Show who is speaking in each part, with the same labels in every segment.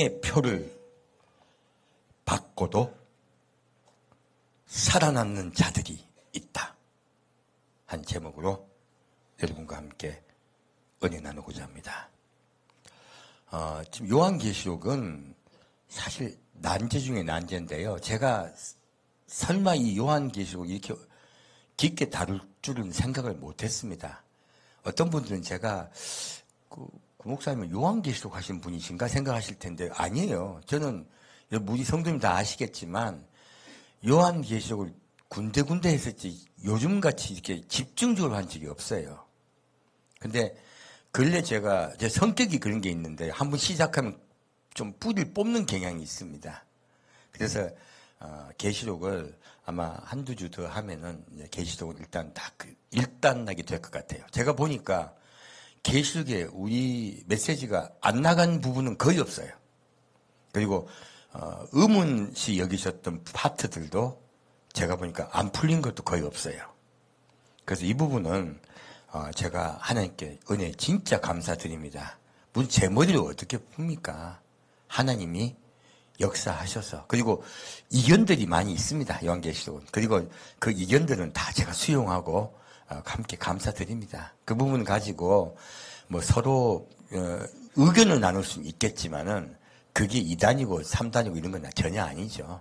Speaker 1: 생명의 표를 받고도 살아남는 자들이 있다 한 제목으로 여러분과 함께 은혜 나누고자 합니다. 지금 요한계시록은 사실 난제 중에 난제인데요. 제가 설마 이 요한계시록을 이렇게 깊게 다룰 줄은 생각을 못했습니다. 어떤 분들은 제가 그 목사님은 요한계시록 하신 분이신가 생각하실 텐데 아니에요. 저는 우리 성도님 다 아시겠지만 요한계시록을 군데군데 했었지 요즘같이 이렇게 집중적으로 한 적이 없어요. 근데 근래 제가 제 성격이 그런 게 있는데 한번 시작하면 좀 뿌리를 뽑는 경향이 있습니다. 그래서 계시록을 아마 한두 주 더 하면은 계시록은 일단 다 일단락이 될 것 같아요. 제가 보니까 계시록에 우리 메시지가 안 나간 부분은 거의 없어요. 그리고 의문시 여기셨던 파트들도 제가 보니까 안 풀린 것도 거의 없어요. 그래서 이 부분은 제가 하나님께 은혜 진짜 감사드립니다. 무슨 제 머리를 어떻게 풉니까? 하나님이 역사하셔서. 그리고 이견들이 많이 있습니다. 요한계시록은. 그리고 그 이견들은 다 제가 수용하고 함께 감사드립니다. 그 부분 가지고 뭐 서로 의견을 나눌 수는 있겠지만은 그게 2단이고 3단이고 이런 건 전혀 아니죠.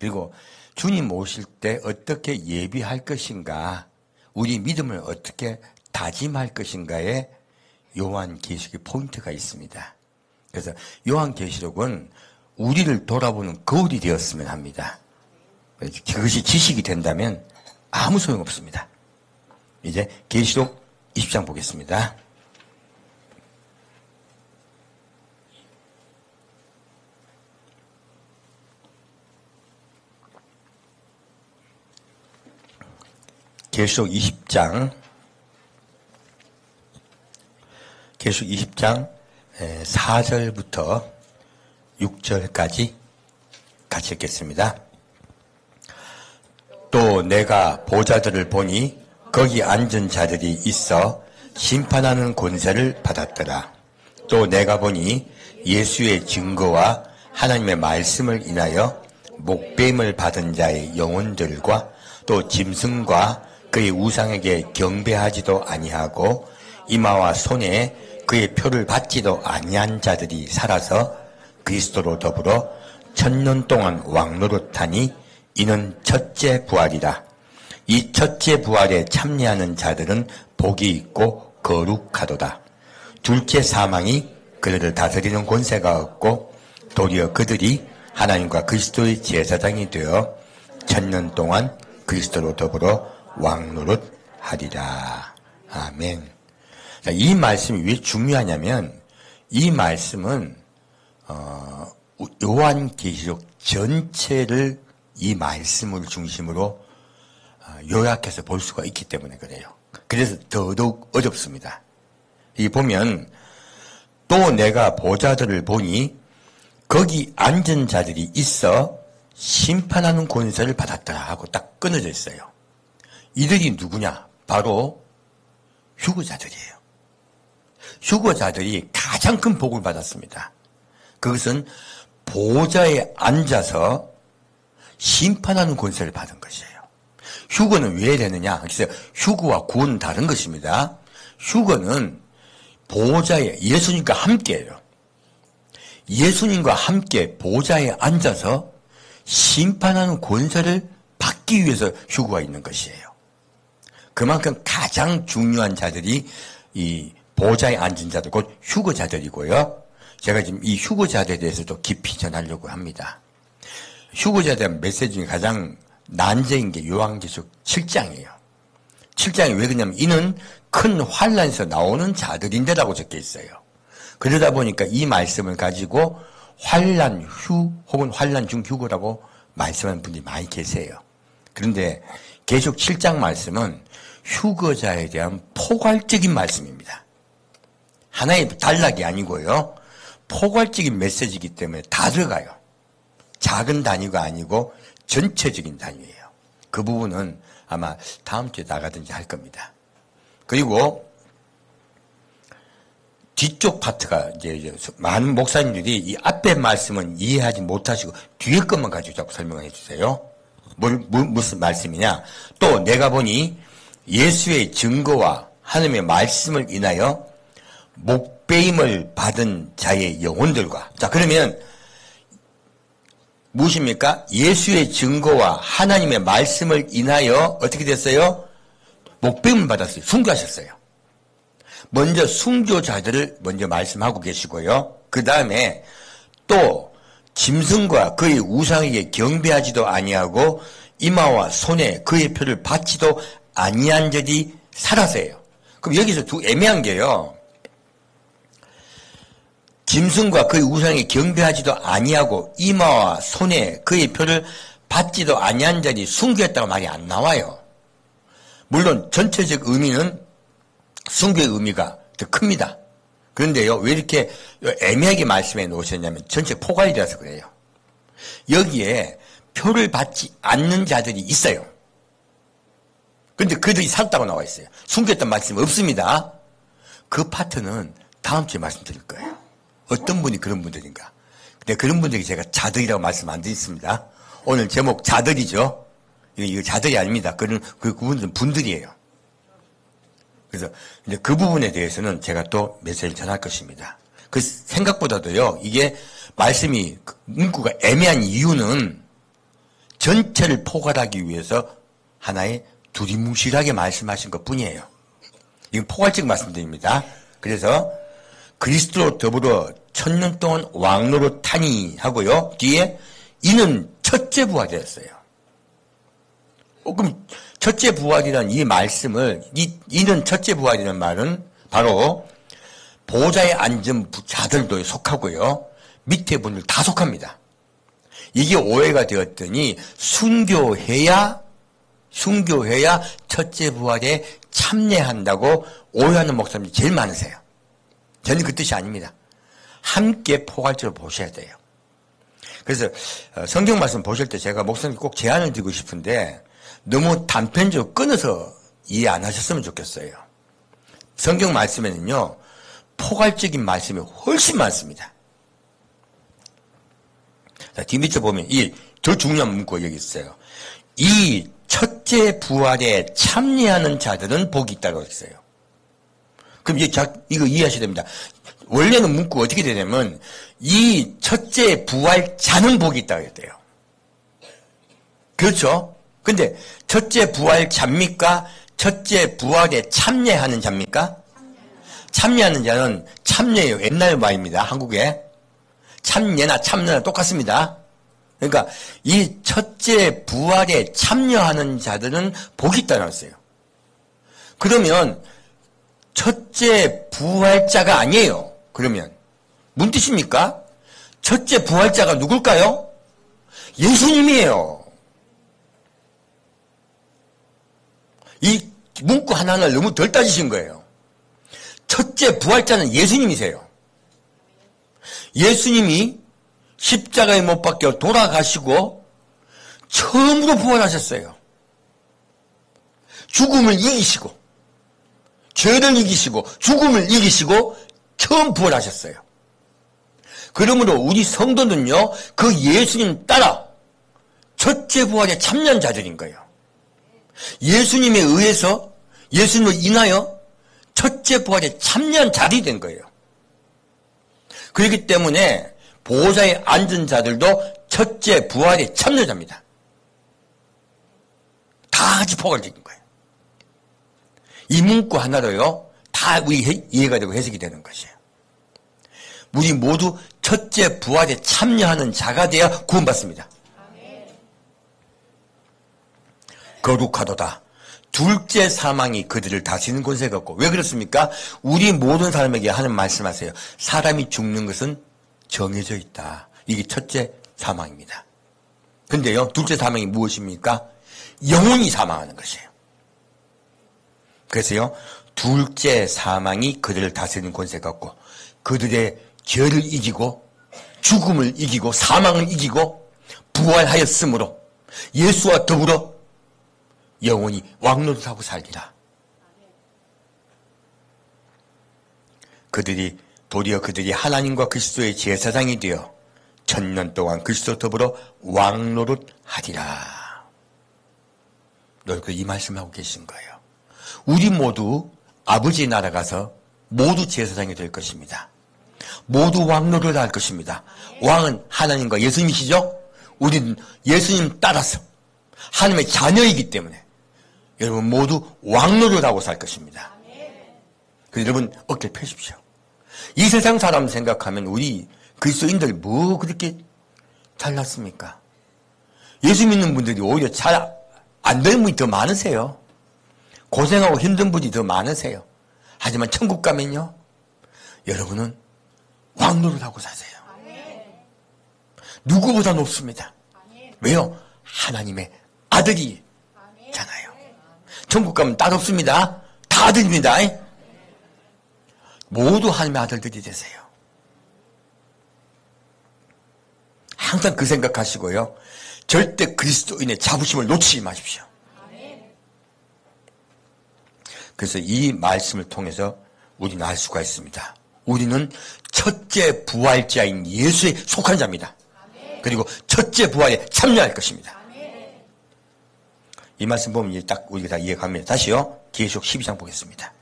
Speaker 1: 그리고 주님 오실 때 어떻게 예비할 것인가, 우리 믿음을 어떻게 다짐할 것인가에 요한계시록의 포인트가 있습니다. 그래서 요한계시록은 우리를 돌아보는 거울이 되었으면 합니다. 그것이 지식이 된다면 아무 소용없습니다. 이제 계시록 20장 보겠습니다. 계시록 20장 4절부터 6절까지 같이 읽겠습니다. 또 내가 보좌들을 보니 거기 앉은 자들이 있어 심판하는 권세를 받았더라. 또 내가 보니 예수의 증거와 하나님의 말씀을 인하여 목배임을 받은 자의 영혼들과 또 짐승과 그의 우상에게 경배하지도 아니하고 이마와 손에 그의 표를 받지도 아니한 자들이 살아서 그리스도로 더불어 1000년 동안 왕노릇하니 이는 첫째 부활이라. 이 첫째 부활에 참여하는 자들은 복이 있고 거룩하도다. 둘째 사망이 그들을 다스리는 권세가 없고 도리어 그들이 하나님과 그리스도의 제사장이 되어 1000년 동안 그리스도로 더불어 왕노릇하리라. 아멘. 자, 이 말씀이 왜 중요하냐면 이 말씀은 요한계시록 전체를 이 말씀을 중심으로 요약해서 볼 수가 있기 때문에 그래요. 그래서 더더욱 어렵습니다. 이 보면 또 내가 보좌들을 보니 거기 앉은 자들이 있어 심판하는 권세를 받았더라 하고 딱 끊어져 있어요. 이들이 누구냐? 바로 휴거자들이에요. 휴거자들이 가장 큰 복을 받았습니다. 그것은 보좌에 앉아서 심판하는 권세를 받은 것이에요. 휴거는 왜 되느냐? 그래서 휴거와 구원은 다른 것입니다. 휴거는 보좌에 예수님과 함께해요. 예수님과 함께 보좌에 앉아서 심판하는 권세를 받기 위해서 휴거가 있는 것이에요. 그만큼 가장 중요한 자들이 이 보좌에 앉은 자들, 곧 휴거자들이고요. 제가 지금 이 휴거자들에 대해서도 깊이 전하려고 합니다. 휴거자에 대한 메시지 중에 가장 난제인 게 요한계시록 7장이에요. 7장이 왜 그러냐면 이는 큰 환란에서 나오는 자들인데라고 적혀 있어요. 그러다 보니까 이 말씀을 가지고 환란 후 혹은 환란 중 휴거라고 말씀하는 분들이 많이 계세요. 그런데 계시록 7장 말씀은 휴거자에 대한 포괄적인 말씀입니다. 하나의 단락이 아니고요. 포괄적인 메시지이기 때문에 다 들어가요. 작은 단위가 아니고 전체적인 단위예요. 그 부분은 아마 다음 주에 나가든지 할 겁니다. 그리고 뒤쪽 파트가 이제 많은 목사님들이 이 앞에 말씀은 이해하지 못하시고 뒤에 것만 가지고 자꾸 설명을 해주세요. 무슨 말씀이냐? 또 내가 보니 예수의 증거와 하나님의 말씀을 인하여 목배임을 받은 자의 영혼들과, 자 그러면 무엇입니까? 예수의 증거와 하나님의 말씀을 인하여 어떻게 됐어요? 목배임을 받았어요. 순교하셨어요. 먼저 순교자들을 먼저 말씀하고 계시고요. 그 다음에 또 짐승과 그의 우상에게 경배하지도 아니하고 이마와 손에 그의 표를 받지도 아니한 자들이 살아서요. 그럼 여기서 두 애매한 게요. 짐승과 그의 우상에 경배하지도 아니하고 이마와 손에 그의 표를 받지도 아니한 자들이 순교했다고 말이 안 나와요. 물론 전체적 의미는 순교의 의미가 더 큽니다. 그런데요, 왜 이렇게 애매하게 말씀해 놓으셨냐면 전체 포괄이라서 그래요. 여기에 표를 받지 않는 자들이 있어요. 그런데 그들이 살았다고 나와 있어요. 순교했다는 말씀이 없습니다. 그 파트는 다음 주에 말씀드릴 거예요. 어떤 분이 그런 분들인가. 근데 그런 분들이 제가 자들이라고 말씀 안 드렸습니다. 오늘 제목 자들이죠. 이거 자들이 아닙니다. 그분들은 분들이에요. 그래서 이제 그 부분에 대해서는 제가 또 메시지를 전할 것입니다. 그 생각보다도요, 이게 말씀이 문구가 애매한 이유는 전체를 포괄하기 위해서 하나의 두리뭉실하게 말씀하신 것 뿐이에요. 이건 포괄적 말씀드립니다. 그래서 그리스도로 더불어 1000년 동안 왕노릇 타니 하고요. 뒤에 이는 첫째 부활이었어요. 그럼 첫째 부활이라는 이 말씀을 이는 첫째 부활이라는 말은 바로 보좌에 앉은 자들도 속하고요. 밑에 분들 다 속합니다. 이게 오해가 되었더니 순교해야 첫째 부활에 참여한다고 오해하는 목사님이 제일 많으세요. 저는 그 뜻이 아닙니다. 함께 포괄적으로 보셔야 돼요. 그래서 성경 말씀 보실 때 제가 목사님 꼭 제안을 드리고 싶은데 너무 단편적으로 끊어서 이해 안 하셨으면 좋겠어요. 성경 말씀에는요, 포괄적인 말씀이 훨씬 많습니다. 자, 뒤밑에 보면 더 중요한 문구가 여기 있어요. 이 첫째 부활에 참여하는 자들은 복이 있다고 했어요. 그럼 이거 이해하셔야 됩니다. 원래는 문구가 어떻게 되냐면 이 첫째 부활자는 복이 있다고 했대요. 그렇죠? 근데 첫째 부활자입니까? 첫째 부활에 참여하는 자입니까? 참여하는 자는 참여예요. 옛날 말입니다. 한국에. 참여나 참여나 똑같습니다. 그러니까 이 첫째 부활에 참여하는 자들은 복이 있다고 했어요. 그러면 첫째 부활자가 아니에요. 그러면 무슨 뜻입니까? 첫째 부활자가 누굴까요? 예수님이에요. 이 문구 하나하나를 너무 덜 따지신 거예요. 첫째 부활자는 예수님이세요. 예수님이 십자가에 못 박혀 돌아가시고 처음으로 부활하셨어요. 죽음을 이기시고 죄를 이기시고 죽음을 이기시고 처음 부활하셨어요. 그러므로 우리 성도는요, 그 예수님 따라 첫째 부활에 참여한 자들인 거예요. 예수님에 의해서, 예수님을 인하여 첫째 부활에 참여한 자들이 된 거예요. 그렇기 때문에 보호자에 앉은 자들도 첫째 부활에 참여자입니다. 다 같이 포괄적인 거예요. 이 문구 하나로요, 다 우리 이해가 되고 해석이 되는 것이에요. 우리 모두 첫째 부활에 참여하는 자가 되어 구원받습니다. 거룩하도다. 둘째 사망이 그들을 다스리는 권세가 없고. 왜 그렇습니까? 우리 모든 사람에게 하는 말씀하세요. 사람이 죽는 것은 정해져 있다. 이게 첫째 사망입니다. 근데요, 둘째 사망이 무엇입니까? 영혼이 사망하는 것이에요. 그래서요, 둘째 사망이 그들을 다스리는 권세가 없고, 그들의 죄를 이기고, 죽음을 이기고, 사망을 이기고, 부활하였으므로, 예수와 더불어 영원히 왕노릇하고 살리라. 그들이 도리어 그들이 하나님과 그리스도의 제사장이 되어 천년 동안 그리스도 더불어 왕노릇하리라. 너희들 이 말씀하고 계신 거예요. 우리 모두 아버지의 나라 가서 모두 제사장이 될 것입니다. 모두 왕노릇을 할 것입니다. 왕은 하나님과 예수님이시죠? 우리는 예수님 따라서 하나님의 자녀이기 때문에 여러분 모두 왕노릇하고 살 것입니다. 그래서 여러분 어깨 펴십시오. 이 세상 사람 생각하면 우리 그리스도인들 뭐 그렇게 잘났습니까? 예수 믿는 분들이 오히려 잘 안 되는 분이 더 많으세요. 고생하고 힘든 분이 더 많으세요. 하지만 천국 가면요, 여러분은 왕노릇하고 사세요. 누구보다 높습니다. 왜요? 하나님의 아들이잖아요. 천국 가면 딸 없습니다. 다 아들입니다. 모두 하나님의 아들들이 되세요. 항상 그 생각하시고요. 절대 그리스도인의 자부심을 놓치지 마십시오. 그래서 이 말씀을 통해서 우리는 알 수가 있습니다. 우리는 첫째 부활자인 예수에 속한 자입니다. 그리고 첫째 부활에 참여할 것입니다. 이 말씀 보면 이제 딱 우리가 다 이해갑니다. 다시요. 계시록 12장 보겠습니다.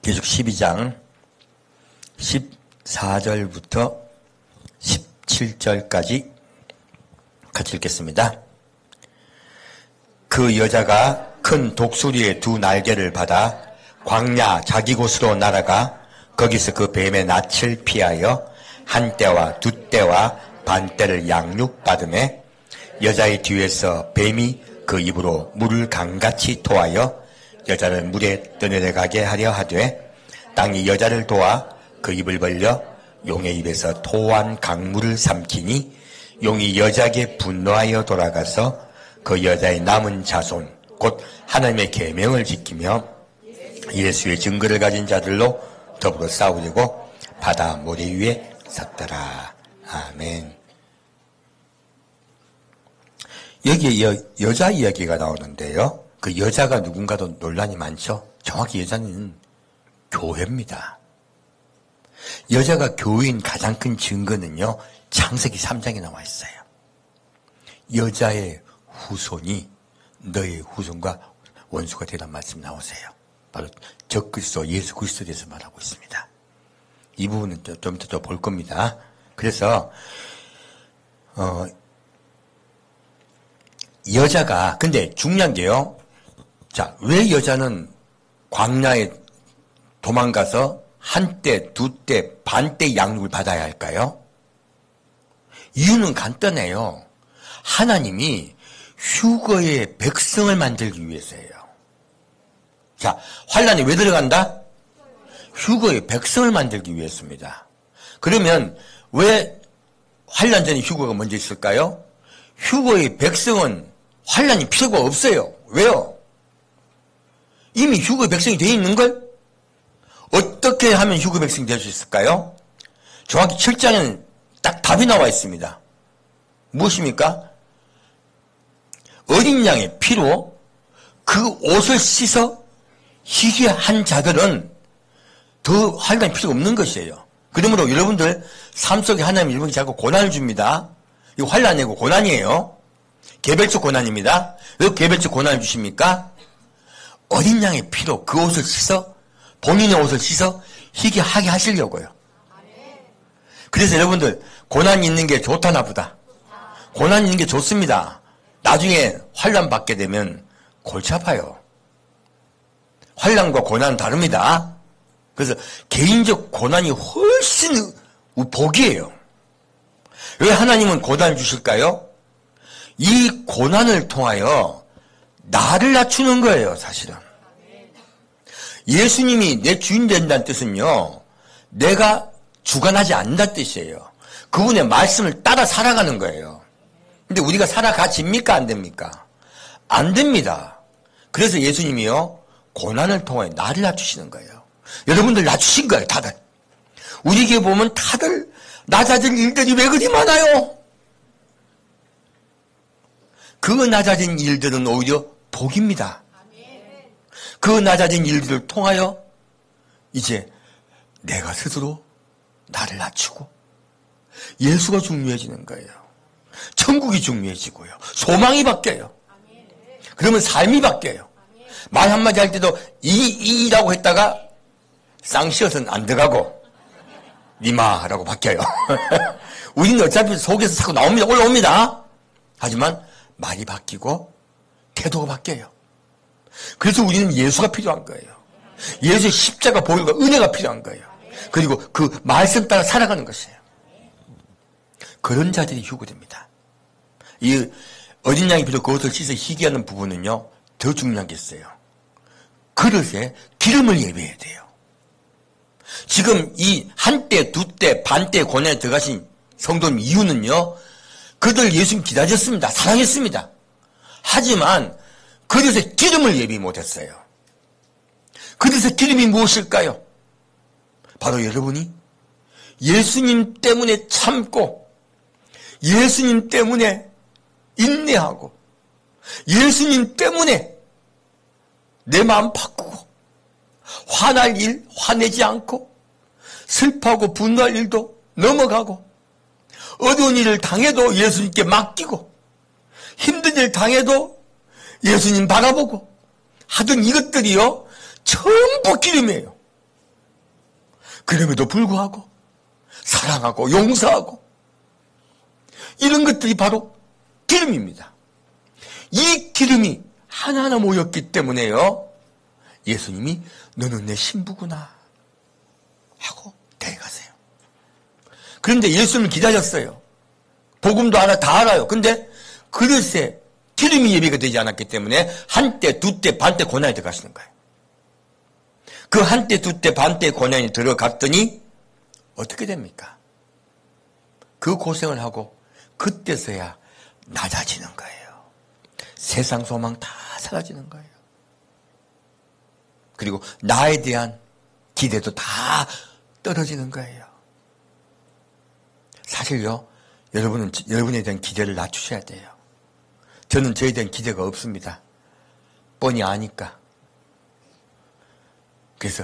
Speaker 1: 계시록 12장 14절부터 17절까지 같이 읽겠습니다. 그 여자가 큰 독수리의 두 날개를 받아 광야 자기 곳으로 날아가 거기서 그 뱀의 낯을 피하여 한 떼와 두 떼와 반 떼를 양육받으매 여자의 뒤에서 뱀이 그 입으로 물을 강같이 토하여 여자를 물에 떠내려가게 하려 하되 땅이 여자를 도와 그 입을 벌려 용의 입에서 토한 강물을 삼키니 용이 여자에게 분노하여 돌아가서 그 여자의 남은 자손 곧 하나님의 계명을 지키며 예수의 증거를 가진 자들로 더불어 싸우려고 바다 모래 위에 섰더라. 아멘. 여기에 여자 이야기가 나오는데요. 그 여자가 누군가도 논란이 많죠. 정확히 여자는 교회입니다. 여자가 교회인 가장 큰 증거는요, 창세기 3장에 나와 있어요. 여자의 후손이 너의 후손과 원수가 되란 말씀 나오세요. 바로 적그리스도 예수 그리스도에 대해서 말하고 있습니다. 이 부분은 좀 이따 또 볼 겁니다. 그래서 여자가 근데 중요한 게요. 자, 왜 여자는 광야에 도망가서 한 떼, 두 떼, 반 떼 양육을 받아야 할까요? 이유는 간단해요. 하나님이 휴거의 백성을 만들기 위해서예요. 자, 환란이 왜 들어간다? 휴거의 백성을 만들기 위해서입니다. 그러면 왜 환란 전에 휴거가 먼저 있을까요? 휴거의 백성은 환란이 필요가 없어요. 왜요? 이미 휴거의 백성이 되어 있는 걸? 어떻게 하면 휴거 백성이 될 수 있을까요? 정확히 7장에는 딱 답이 나와 있습니다. 무엇입니까? 어린 양의 피로 그 옷을 씻어 희게 한 자들은 더 환란이 필요가 없는 것이에요. 그러므로 여러분들 삶 속에 하나님 여러분이 자꾸 고난을 줍니다. 이거 환란이 아니고 고난이에요. 개별적 고난입니다. 왜 개별적 고난을 주십니까? 어린 양의 피로 그 옷을 씻어 본인의 옷을 씻어 희게 하게 하시려고요. 그래서 여러분들 고난이 있는 게 좋다 나쁘다? 고난이 있는 게 좋습니다. 나중에 환란 받게 되면 골치 아파요. 환란과 고난은 다릅니다. 그래서 개인적 고난이 훨씬 복이에요. 왜 하나님은 고난을 주실까요? 이 고난을 통하여 나를 낮추는 거예요, 사실은. 예수님이 내 주인 된다는 뜻은요, 내가 주관하지 않는다는 뜻이에요. 그분의 말씀을 따라 살아가는 거예요. 근데 우리가 살아가집니까? 안 됩니까? 안 됩니다. 그래서 예수님이요, 고난을 통해 나를 낮추시는 거예요. 여러분들 낮추신 거예요, 다들. 우리 교회 보면 다들 낮아질 일들이 왜 그리 많아요? 그 낮아진 일들은 오히려 복입니다. 그 낮아진 일들을 통하여 이제 내가 스스로 나를 낮추고 예수가 중요해지는 거예요. 천국이 중요해지고요. 소망이 바뀌어요. 그러면 삶이 바뀌어요. 말 한마디 할 때도 이라고 했다가 쌍시옷은 안 들어가고 니마라고 바뀌어요. 우리는 어차피 속에서 자꾸 나옵니다. 올라옵니다. 하지만 말이 바뀌고 태도가 바뀌어요. 그래서 우리는 예수가 필요한 거예요. 예수의 십자가 보혈과 은혜가 필요한 거예요. 그리고 그 말씀 따라 살아가는 것이에요. 그런 자들이 휴거됩니다. 이 어린 양이 비록 그것을 씻어 희귀하는 부분은요, 더 중요한 게 있어요. 그릇에 기름을 예배해야 돼요. 지금 이 한때, 두때, 반때 고난에 들어가신 성도님 이유는요, 그들 예수님 기다렸습니다. 사랑했습니다. 하지만 그릇에 기름을 예비 못했어요. 그릇에 기름이 무엇일까요? 바로 여러분이 예수님 때문에 참고 예수님 때문에 인내하고 예수님 때문에 내 마음 바꾸고 화날 일 화내지 않고 슬퍼하고 분노할 일도 넘어가고 어려운 일을 당해도 예수님께 맡기고 힘든 일 당해도 예수님 바라보고 하던 이것들이요 전부 기름이에요. 그럼에도 불구하고 사랑하고 용서하고 이런 것들이 바로 기름입니다. 이 기름이 하나하나 모였기 때문에요 예수님이 너는 내 신부구나 하고 데려가세요. 그런데 예수님을 기다렸어요. 복음도 알아 다 알아요. 근데 그릇에 기름이 예비가 되지 않았기 때문에 한때 두때 반때 고난에 들어가시는 거예요. 그 한때 두때 반때 고난에 들어갔더니 어떻게 됩니까? 그 고생을 하고 그때서야 낮아지는 거예요. 세상 소망 다 사라지는 거예요. 그리고 나에 대한 기대도 다 떨어지는 거예요. 사실요, 여러분은 여러분에 대한 기대를 낮추셔야 돼요. 저는 저에 대한 기대가 없습니다. 뻔히 아니까. 그래서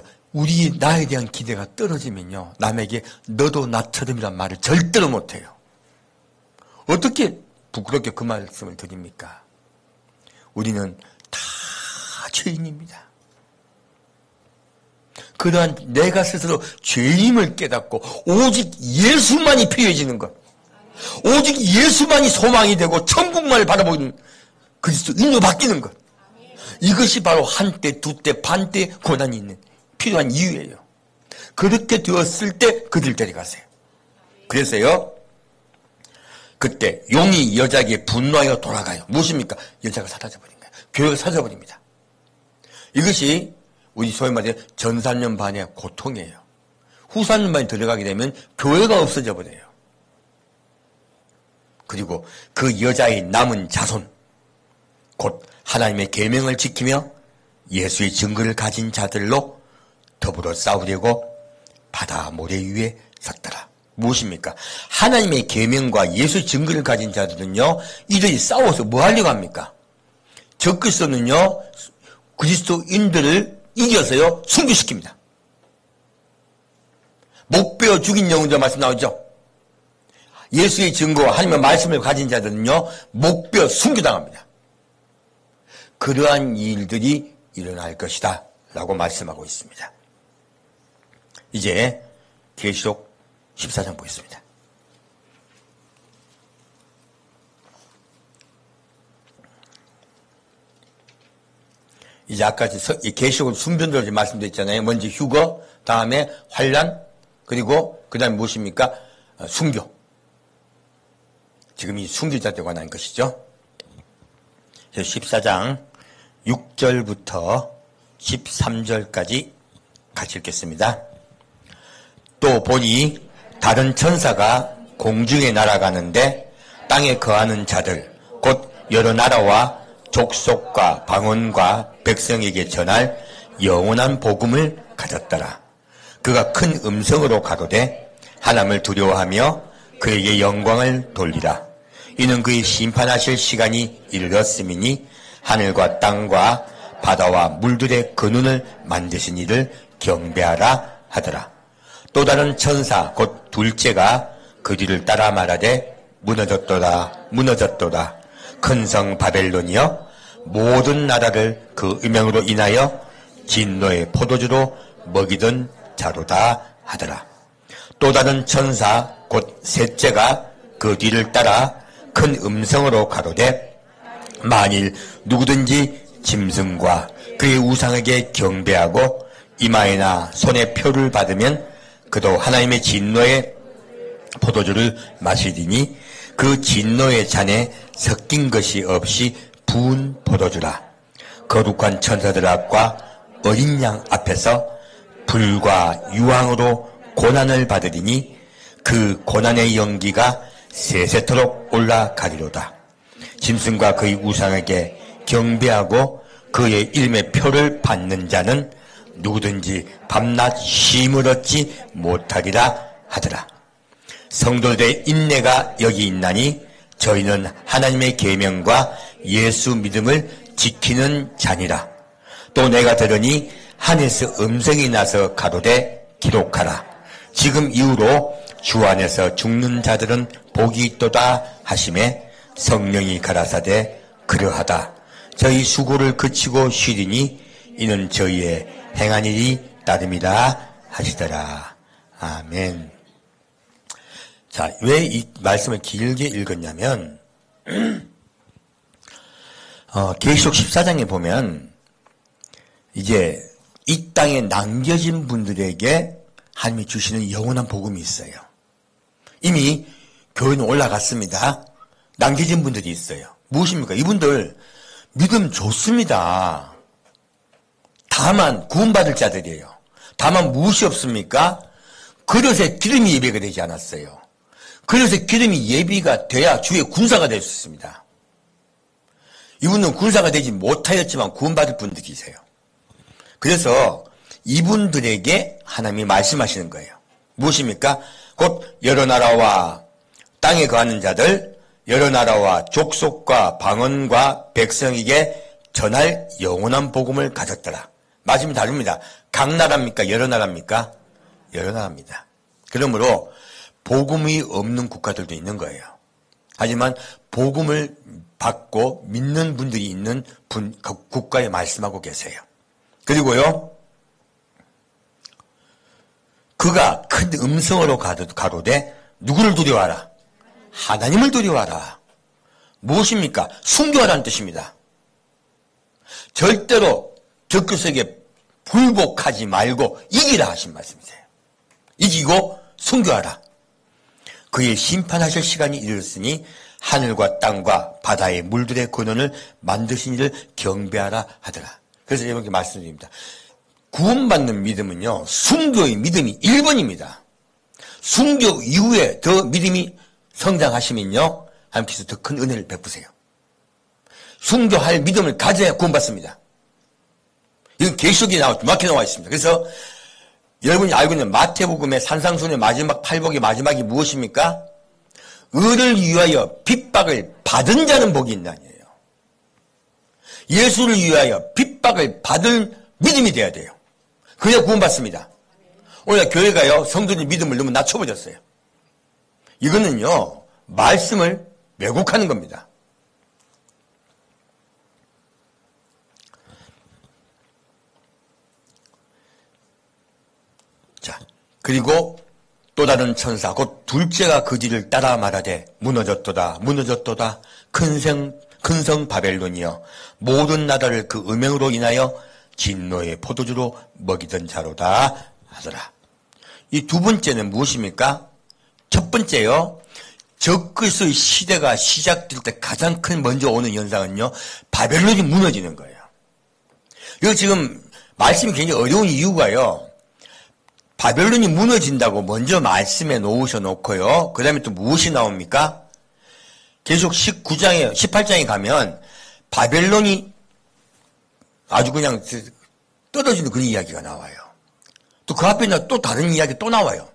Speaker 1: 나에 대한 기대가 떨어지면요, 남에게 너도 나처럼이란 말을 절대로 못해요. 어떻게 부끄럽게 그 말씀을 드립니까? 우리는 다 죄인입니다. 그러한 내가 스스로 죄임을 깨닫고 오직 예수만이 필요해지는 것, 오직 예수만이 소망이 되고 천국만을 바라보는 그리스도인으로 바뀌는 것, 이것이 바로 한때 두때 반때 고난이 있는 필요한 이유예요. 그렇게 되었을 때 그들 데려가세요. 그래서요 그때 용이 여자에게 분노하여 돌아가요. 무엇입니까? 여자가 사라져버린 거예요. 교회가 사라져버립니다. 이것이 우리 소위 말해 전 3년 반의 고통이에요. 후 3년 반에 들어가게 되면 교회가 없어져 버려요. 그리고 그 여자의 남은 자손, 곧 하나님의 계명을 지키며 예수의 증거를 가진 자들로 더불어 싸우려고 바다 모래 위에 섰더라. 무엇입니까? 하나님의 계명과 예수의 증거를 가진 자들은요, 이들이 싸워서 뭐 하려고 합니까? 적그리스도는요, 그리스도인들을 이겨서요, 순교시킵니다. 목베어 죽인 영혼자 말씀 나오죠? 예수의 증거와 하나님의 말씀을 가진 자들은요, 목베어 순교당합니다. 그러한 일들이 일어날 것이다 라고 말씀하고 있습니다. 이제 계시록 14장 보겠습니다. 이제 아까 계시록은 순변들을 말씀드렸잖아요. 먼저 휴거, 다음에 환란, 그리고 그 다음에 무엇입니까? 순교. 지금 이 순교자들에 관한 것이죠. 14장 6절부터 13절까지 같이 읽겠습니다. 또 보니 다른 천사가 공중에 날아가는데 땅에 거하는 자들 곧 여러 나라와 족속과 방언과 백성에게 전할 영원한 복음을 가졌더라. 그가 큰 음성으로 가로되 하나님을 두려워하며 그에게 영광을 돌리라. 이는 그의 심판하실 시간이 이르렀음이니 하늘과 땅과 바다와 물들의 근원을 만드신 이를 경배하라 하더라. 또 다른 천사 곧 둘째가 그 뒤를 따라 말하되 무너졌도다 무너졌도다 큰 성 바벨론이여 모든 나라를 그 음행으로 인하여 진노의 포도주로 먹이던 자로다 하더라. 또 다른 천사 곧 셋째가 그 뒤를 따라 큰 음성으로 가로되 만일 누구든지 짐승과 그의 우상에게 경배하고 이마에나 손에 표를 받으면 그도 하나님의 진노의 포도주를 마시리니 그 진노의 잔에 섞인 것이 없이 부은 포도주라. 거룩한 천사들 앞과 어린 양 앞에서 불과 유황으로 고난을 받으리니 그 고난의 연기가 세세토록 올라가리로다. 짐승과 그의 우상에게 경배하고 그의 이름의 표를 받는 자는 누구든지 밤낮 쉼을 얻지 못하리라 하더라. 성도들의 인내가 여기 있나니 저희는 하나님의 계명과 예수 믿음을 지키는 자니라. 또 내가 들으니 하늘에서 음성이 나서 가로되 기록하라. 지금 이후로 주 안에서 죽는 자들은 복이 있도다 하심에 성령이 가라사대 그러하다. 저희 수고를 그치고 쉬리니 이는 저희의 행한 일이 따름이라 하시더라. 아멘. 자, 왜 이 말씀을 길게 읽었냐면 계시록 14장에 보면 이제 이 땅에 남겨진 분들에게 하나님이 주시는 영원한 복음이 있어요. 이미 교회는 올라갔습니다. 남겨진 분들이 있어요. 무엇입니까? 이분들 믿음 좋습니다. 다만 구원받을 자들이에요. 다만 무엇이 없습니까? 그릇에 기름이 예비가 되지 않았어요. 그릇에 기름이 예비가 돼야 주의 군사가 될 수 있습니다. 이분은 군사가 되지 못하였지만 구원받을 분들이세요. 그래서 이분들에게 하나님이 말씀하시는 거예요. 무엇입니까? 곧 여러 나라와 땅에 거하는 자들, 여러 나라와 족속과 방언과 백성에게 전할 영원한 복음을 가졌더라. 말씀이 다릅니다. 각 나라입니까? 여러 나라입니까? 여러 나라입니다. 그러므로 복음이 없는 국가들도 있는 거예요. 하지만 복음을 받고 믿는 분들이 있는 국가에 말씀하고 계세요. 그리고요, 그가 큰 음성으로 가로되 누구를 두려워하라? 하나님을 두려워하라. 무엇입니까? 순교하라는 뜻입니다. 절대로 적그리스도에게 불복하지 말고 이기라 하신 말씀이세요. 이기고 순교하라. 그의 심판하실 시간이 이르렀으니 하늘과 땅과 바다의 물들의 근원을 만드신 이를 경배하라 하더라. 그래서 여러분께 말씀드립니다. 구원받는 믿음은요, 순교의 믿음이 1번입니다. 순교 이후에 더 믿음이 성장하시면요, 하나님께서 더 큰 은혜를 베푸세요. 순교할 믿음을 가져야 구원받습니다. 이건 계시록에 정확히 나와 있습니다. 그래서 여러분이 알고 있는 마태복음의 산상순의 마지막 팔복의 마지막이 무엇입니까? 의를 위하여 핍박을 받은 자는 복이 있나니에요. 예수를 위하여 핍박을 받을 믿음이 돼야 돼요. 그래야 구원받습니다. 오늘 교회가요, 성도들 믿음을 너무 낮춰버렸어요. 이거는요, 말씀을 왜곡하는 겁니다. 자, 그리고 또 다른 천사 곧 둘째가 그 뒤를 따라 말하되 무너졌도다 무너졌도다 큰 성 바벨론이여 모든 나라를 그 음행으로 인하여 진노의 포도주로 먹이던 자로다 하더라. 이 두 번째는 무엇입니까? 첫 번째요, 적그리스도의 시대가 시작될 때 가장 큰 먼저 오는 현상은요, 바벨론이 무너지는 거예요. 이거 지금 말씀이 굉장히 어려운 이유가요, 바벨론이 무너진다고 먼저 말씀해 놓으셔놓고요. 그 다음에 또 무엇이 나옵니까? 계속 19장에, 18장에 가면 바벨론이 아주 그냥 떨어지는 그런 이야기가 나와요. 또 그 앞에 또 다른 이야기 또 나와요.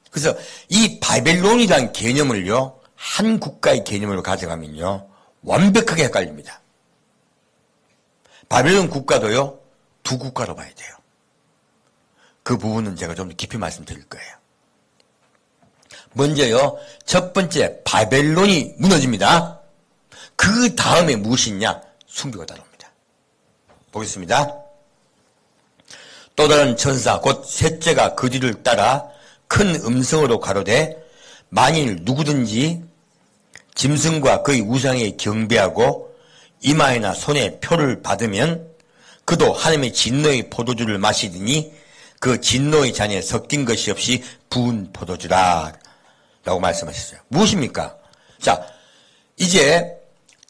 Speaker 1: 그래서 이 바벨론이라는 개념을요, 한 국가의 개념으로 가져가면요, 완벽하게 헷갈립니다. 바벨론 국가도요, 두 국가로 봐야 돼요. 그 부분은 제가 좀 더 깊이 말씀드릴 거예요. 먼저요, 첫 번째 바벨론이 무너집니다. 그 다음에 무엇이냐? 순교가 따라옵니다. 보겠습니다. 또 다른 천사 곧 셋째가 그 뒤를 따라 큰 음성으로 가로되 만일 누구든지 짐승과 그의 우상에 경배하고 이마에나 손에 표를 받으면 그도 하나님의 진노의 포도주를 마시더니 그 진노의 잔에 섞인 것이 없이 부은 포도주라 라고 말씀하셨어요. 무엇입니까? 자, 이제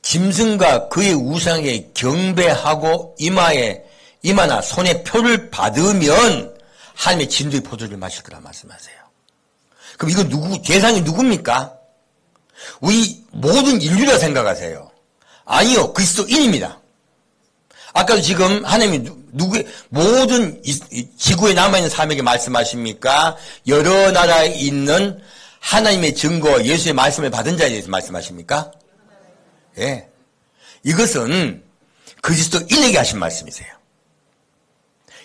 Speaker 1: 짐승과 그의 우상에 경배하고 이마나 손에 표를 받으면 하나님의 진노의 포도주를 마실 거라 말씀하세요. 그럼 이거 대상이 누굽니까? 우리 모든 인류라 생각하세요. 아니요, 그리스도인입니다. 아까도 지금 하나님이 모든 지구에 남아있는 사람에게 말씀하십니까? 여러 나라에 있는 하나님의 증거, 예수의 말씀을 받은 자에 대해서 말씀하십니까? 예. 이것은 그리스도인에게 하신 말씀이세요.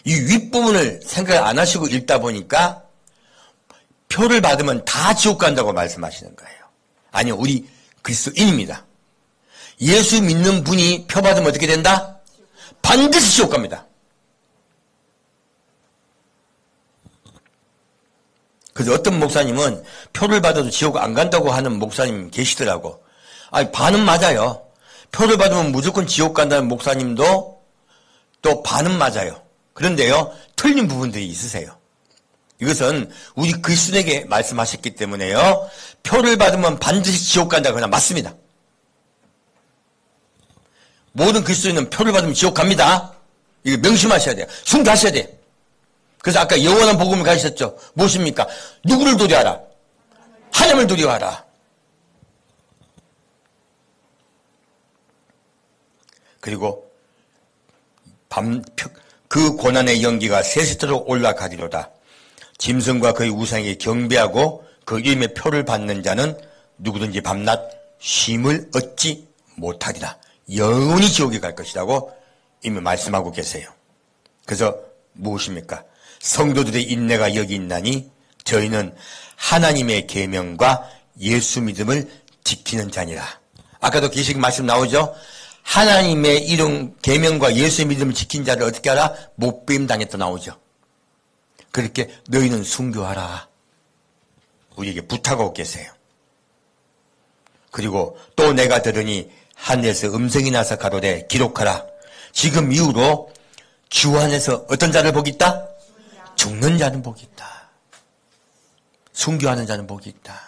Speaker 1: 이 윗부분을 생각 안 하시고 읽다 보니까 표를 받으면 다 지옥 간다고 말씀하시는 거예요. 아니요, 우리 그리스도인입니다. 예수 믿는 분이 표 받으면 어떻게 된다? 반드시 지옥 갑니다. 그래서 어떤 목사님은 표를 받아도 지옥 안 간다고 하는 목사님 계시더라고. 아니, 반은 맞아요. 표를 받으면 무조건 지옥 간다는 목사님도 또 반은 맞아요. 그런데요, 틀린 부분들이 있으세요. 이것은 우리 그리스도에게 말씀하셨기 때문에요, 표를 받으면 반드시 지옥 간다 그냥 맞습니다. 모든 그리스도인은 표를 받으면 지옥 갑니다. 이거 명심하셔야 돼요. 순교하셔야 돼요. 그래서 아까 영원한 복음을 가르쳤죠. 무엇입니까? 누구를 두려워하라? 하나님을 두려워하라. 그리고 그 고난의 연기가 세세토록 올라가리로다. 짐승과 그의 우상에게 경배하고 그 이름의 표를 받는 자는 누구든지 밤낮 쉼을 얻지 못하리라. 영원히 지옥에 갈 것이라고 이미 말씀하고 계세요. 그래서 무엇입니까? 성도들의 인내가 여기 있나니 저희는 하나님의 계명과 예수 믿음을 지키는 자니라. 아까도 계시록 말씀 나오죠? 하나님의 이름 계명과 예수 믿음을 지킨 자를 어떻게 하라? 못배임 당했다 나오죠. 그렇게 너희는 순교하라. 우리에게 부탁하고 계세요. 그리고 또 내가 들으니 하늘에서 음성이 나서 가로되 기록하라. 지금 이후로 주 안에서 어떤 자를 복이 있다? 죽는 자는 복이 있다. 순교하는 자는 복이 있다.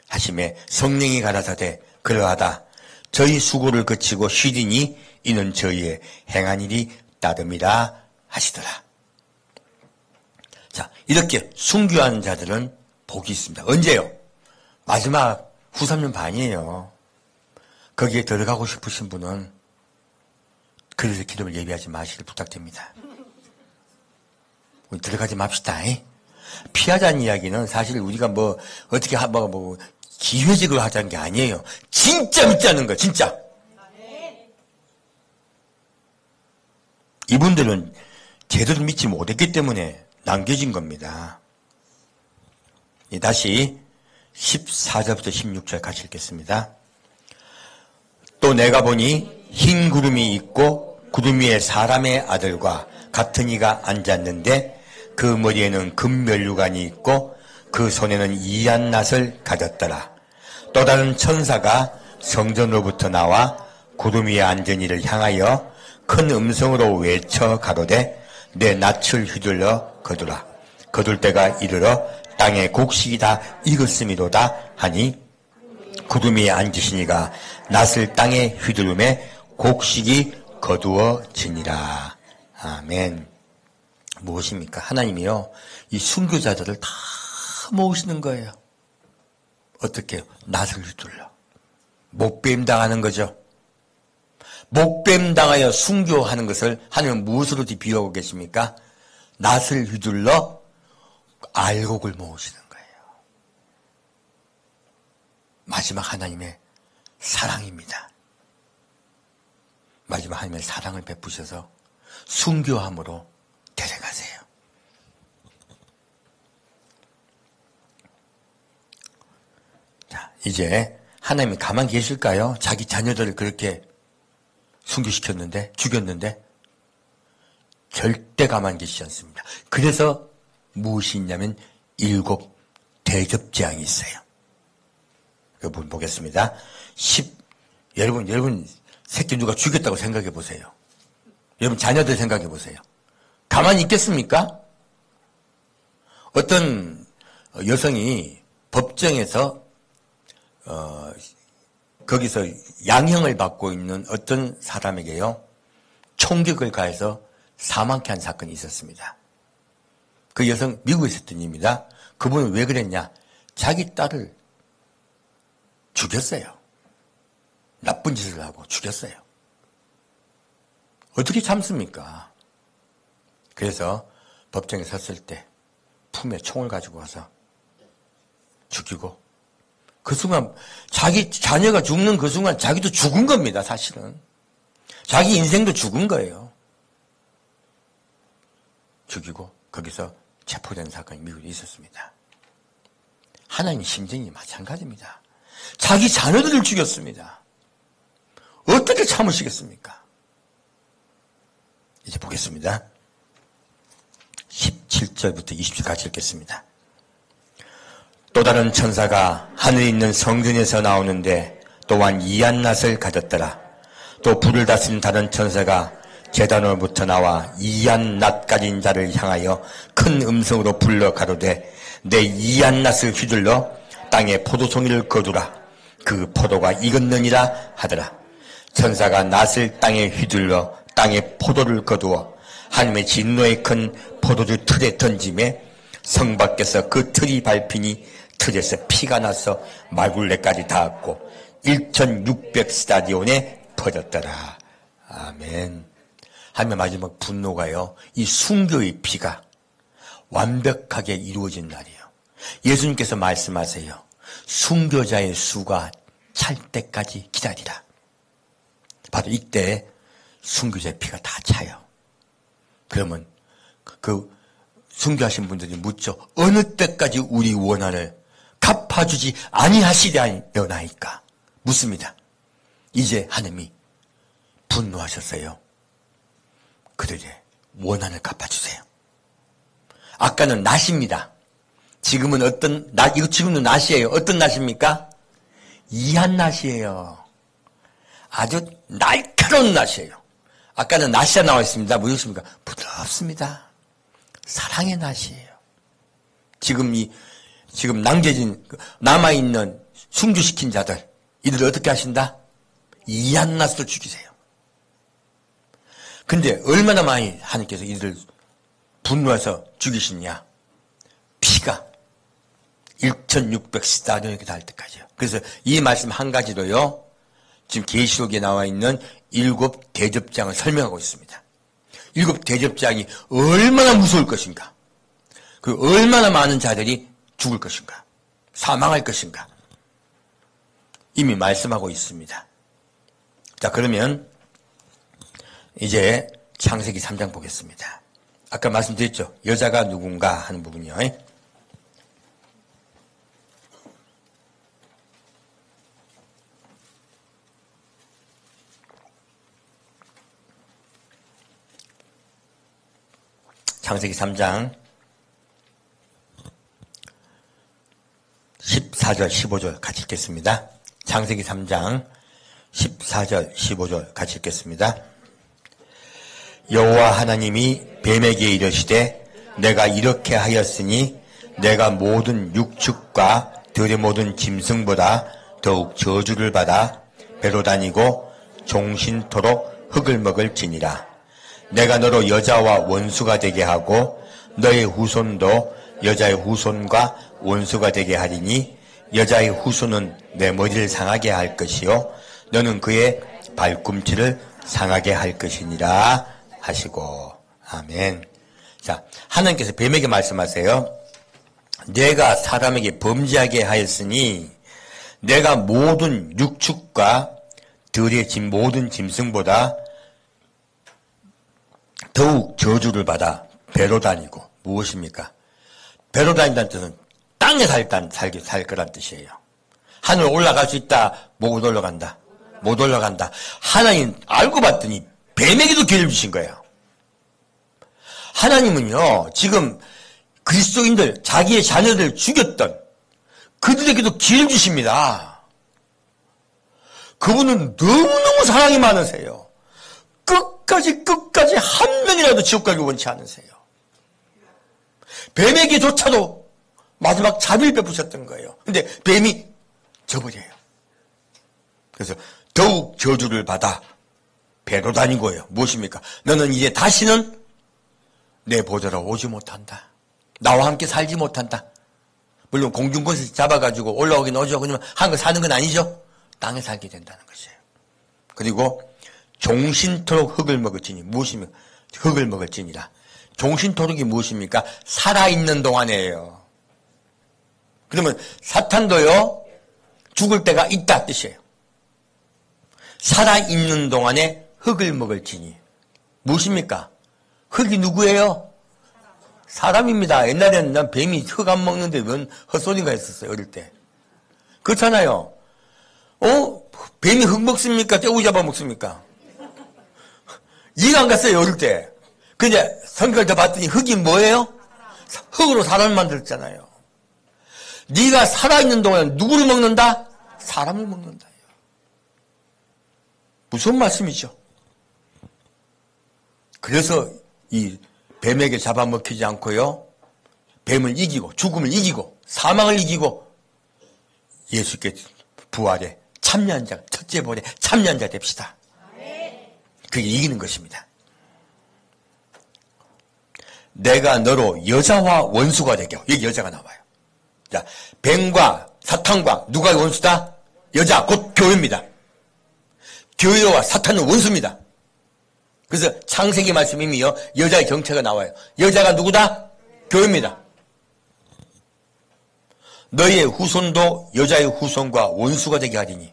Speaker 1: 하심에 성령이 가라사대 그러하다. 저희 수고를 거치고 쉬리니 이는 저희의 행한 일이 따름이라 하시더라. 자, 이렇게 순교하는 자들은 복이 있습니다. 언제요? 마지막 후 3년 반이에요. 거기에 들어가고 싶으신 분은 그래서 기도를 예비하지 마시길 부탁드립니다. 우리 들어가지 맙시다. 피하자는 이야기는 사실 우리가 어떻게 기회적으로 하자는 게 아니에요. 진짜 믿지 않는 거예요. 진짜. 이분들은 제대로 믿지 못했기 때문에 남겨진 겁니다. 다시 14절부터 16절 같이 읽겠습니다. 또 내가 보니 흰 구름이 있고 구름 위에 사람의 아들과 같은 이가 앉았는데 그 머리에는 금면류관이 있고 그 손에는 이한 낫을 가졌더라. 또 다른 천사가 성전으로부터 나와 구름 위에 앉은 이를 향하여 큰 음성으로 외쳐 가로되 내 낫을 휘둘러 거두라. 거둘 때가 이르러 땅의 곡식이 다 익었음이로다 하니 구름 위에 앉으시니가 낫을 땅에 휘두르매 곡식이 거두어지니라. 아멘. 무엇입니까? 하나님이요, 이 순교자들을 다 모으시는 거예요. 어떻게 해요? 낫을 휘둘러. 목뱀 당하는 거죠. 목뱀 당하여 순교하는 것을 하나님은 무엇으로 비유하고 계십니까? 낫을 휘둘러 알곡을 모으시는 거예요. 마지막 하나님의 사랑입니다. 마지막 하나님의 사랑을 베푸셔서 순교함으로 데려가세요. 자, 이제 하나님이 가만히 계실까요? 자기 자녀들을 그렇게 순교시켰는데, 죽였는데 절대 가만히 계시지 않습니다. 그래서 무엇이 있냐면 7 대접재앙이 있어요. 여러분 보겠습니다. 여러분 새끼 누가 죽였다고 생각해 보세요. 여러분 자녀들 생각해 보세요. 가만히 있겠습니까? 어떤 여성이 법정에서 거기서 양형을 받고 있는 어떤 사람에게요, 총격을 가해서 사망케 한 사건이 있었습니다. 그 여성 미국에 있었던 일입니다. 그분은 왜 그랬냐? 자기 딸을 죽였어요. 나쁜 짓을 하고 죽였어요. 어떻게 참습니까? 그래서 법정에 섰을 때 품에 총을 가지고 와서 죽이고, 그 순간 자기 자녀가 죽는 그 순간 자기도 죽은 겁니다. 사실은 자기 인생도 죽은 거예요. 죽이고 거기서 체포된 사건이 미국에 있었습니다. 하나님 심정이 마찬가지입니다. 자기 자녀들을 죽였습니다. 어떻게 참으시겠습니까? 이제 보겠습니다. 17절부터 20절 같이 읽겠습니다. 또 다른 천사가 하늘에 있는 성전에서 나오는데 또한 이한낫을 가졌더라. 또 불을 다스린 다른 천사가 제단으로부터 나와 이한낫 가진 자를 향하여 큰 음성으로 불러 가로되 내 이한낫을 휘둘러 땅에 포도송이를 거두라. 그 포도가 익었느니라 하더라. 천사가 낫을 땅에 휘둘러 땅에 포도를 거두어 하나님의 진노의 큰 포도주 틀에 던짐에 성 밖에서 그 틀이 밟히니 틀에서 피가 나서 말굴레까지 닿았고 1600스타디온에 퍼졌더라. 아멘. 하나님의 마지막 분노가요, 이 순교의 피가 완벽하게 이루어진 날이에요. 예수님께서 말씀하세요. 순교자의 수가 찰 때까지 기다리라. 바로 이때 순교자의 피가 다 차요. 그러면 그 순교하신 분들이 묻죠. 어느 때까지 우리 원한을 갚아주지 아니하시려나이까? 묻습니다. 이제 하나님이 분노하셨어요. 그들의 원한을 갚아주세요. 아까는 낫입니다. 지금은 이거 지금은 낫이에요. 어떤 낫입니까? 이한낫이에요. 아주 날카로운 낫이에요. 아까는 낫이라 나와 있습니다. 무엇입니까? 부드럽습니다. 사랑의 낫이에요. 지금 남겨진, 남아있는 순교시킨 자들, 이들을 어떻게 하신다? 이한낫으로 죽이세요. 근데 얼마나 많이 하나님께서 이들을 분노해서 죽이시냐? 피가 1600스타디온에 닿을 때까지요. 그래서 이 말씀 한 가지로요, 지금 계시록에 나와 있는 7 대접장을 설명하고 있습니다. 7 대접장이 얼마나 무서울 것인가, 그리고 얼마나 많은 자들이 죽을 것인가, 사망할 것인가, 이미 말씀하고 있습니다. 자, 그러면 이제 창세기 3장 보겠습니다. 아까 말씀드렸죠. 여자가 누군가 하는 부분이요. 창세기 3장 14절 15절 같이 읽겠습니다. 창세기 3장 14절 15절 같이 읽겠습니다. 여호와 하나님이 뱀에게 이르시되 내가 이렇게 하였으니 내가 모든 육축과 들의 모든 짐승보다 더욱 저주를 받아 배로 다니고 종신토록 흙을 먹을지니라. 내가 너로 여자와 원수가 되게 하고 너의 후손도 여자의 후손과 원수가 되게 하리니 여자의 후손은 내 머리를 상하게 할 것이요 너는 그의 발꿈치를 상하게 할 것이니라 하시고. 아멘. 자, 하나님께서 뱀에게 말씀하세요. 내가 사람에게 범죄하게 하였으니 내가 모든 육축과 들의 모든 짐승보다 더욱 저주를 받아 배로 다니고. 무엇입니까? 배로 다닌다는 뜻은 땅에 살 거란 뜻이에요. 하늘 올라갈 수 있다. 못 올라간다. 못 올라간다. 하나님 알고 봤더니 뱀에게도 기회를 주신 거예요. 하나님은요, 지금 그리스도인들, 자기의 자녀들 죽였던 그들에게도 기회를 주십니다. 그분은 너무너무 사랑이 많으세요. 끝까지 한 명이라도 지옥 가기 원치 않으세요. 뱀에게조차도 마지막 자비를 베푸셨던 거예요. 근데 뱀이 져버려요. 그래서 더욱 저주를 받아 배로 다니고요. 무엇입니까? 너는 이제 다시는 내 보좌로 오지 못한다. 나와 함께 살지 못한다. 물론 공중권에서 잡아가지고 올라오긴 오죠. 그러면 한국 사는 건 아니죠. 땅에 살게 된다는 것이에요. 그리고 종신토록 흙을 먹을지니. 무엇입니까? 흙을 먹을지니라. 종신토록이 무엇입니까? 살아있는 동안이에요. 그러면 사탄도요, 죽을 때가 있다 뜻이에요. 살아있는 동안에 흙을 먹을지니. 무엇입니까? 흙이 누구예요? 사람입니다. 옛날에는 난 뱀이 흙 안 먹는데 웬 헛소리가 있었어요, 어릴 때. 그렇잖아요. 뱀이 흙 먹습니까? 떼우기 잡아 먹습니까? 이해가 안 갔어요, 어릴 때. 근데 성경을 더 봤더니 흙이 뭐예요? 흙으로 사람을 만들었잖아요. 네가 살아있는 동안 누구를 먹는다? 사람을 먹는다. 무슨 말씀이죠? 그래서 이 뱀에게 잡아먹히지 않고요, 뱀을 이기고 죽음을 이기고 사망을 이기고 예수께 부활에 참여한 자, 첫째 부활에 참여한 자 됩시다. 그게 이기는 것입니다. 내가 너로 여자와 원수가 되게. 여기 여자가 나와요. 자, 뱀과 사탄과 누가 원수다? 여자, 곧 교회입니다. 교회와 사탄은 원수입니다. 그래서 창세기 말씀 이미요, 여자의 정체가 나와요. 여자가 누구다? 교회입니다. 너희의 후손도 여자의 후손과 원수가 되게 하리니.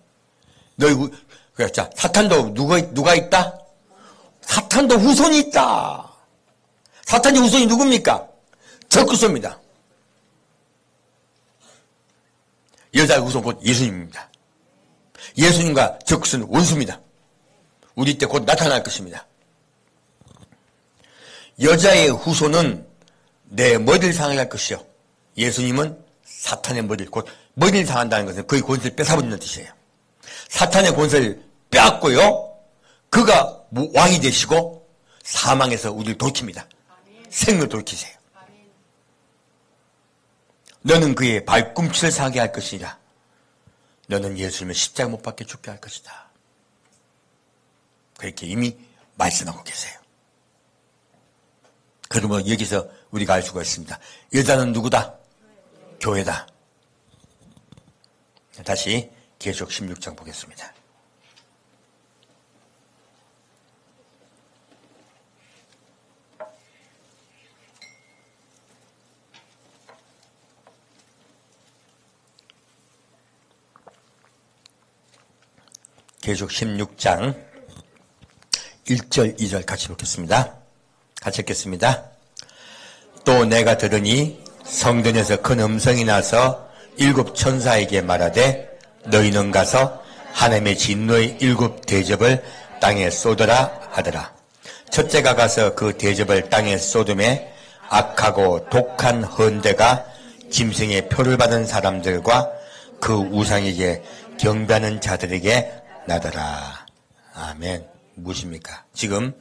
Speaker 1: 자, 사탄도 누가 있다? 사탄도 후손이 있다. 사탄의 후손이 누굽니까? 적그리스도입니다. 여자의 후손 곧 예수님입니다. 예수님과 적그리스도는 원수입니다. 우리 때 곧 나타날 것입니다. 여자의 후손은 내 머리를 상하게 할 것이요, 예수님은 사탄의 머리를, 곧 머리를 상한다는 것은 그의 권세를 뺏어버리는 뜻이에요. 사탄의 권세를 빼앗고요, 그가 왕이 되시고 사망에서 우리를 돌킵니다. 생을 돌이키세요. 너는 그의 발꿈치를 상하게 할 것이라. 너는 예수님을 십자가 못 박혀 죽게 할 것이다. 그렇게 이미 말씀하고 계세요. 그러면 여기서 우리가 알 수가 있습니다. 여자는 누구다? 교회다. 다시 계시록 16장 보겠습니다. 계시록 16장 1절 2절 같이 읽겠습니다. 같이 읽겠습니다. 또 내가 들으니 성전에서 큰 음성이 나서 7 천사에게 말하되 너희는 가서 하나님의 진노의 7 대접을 땅에 쏟으라 하더라. 첫째가 가서 그 대접을 땅에 쏟음에 악하고 독한 헌대가 짐승의 표를 받은 사람들과 그 우상에게 경배하는 자들에게 나더라. 아멘. 무엇입니까? 지금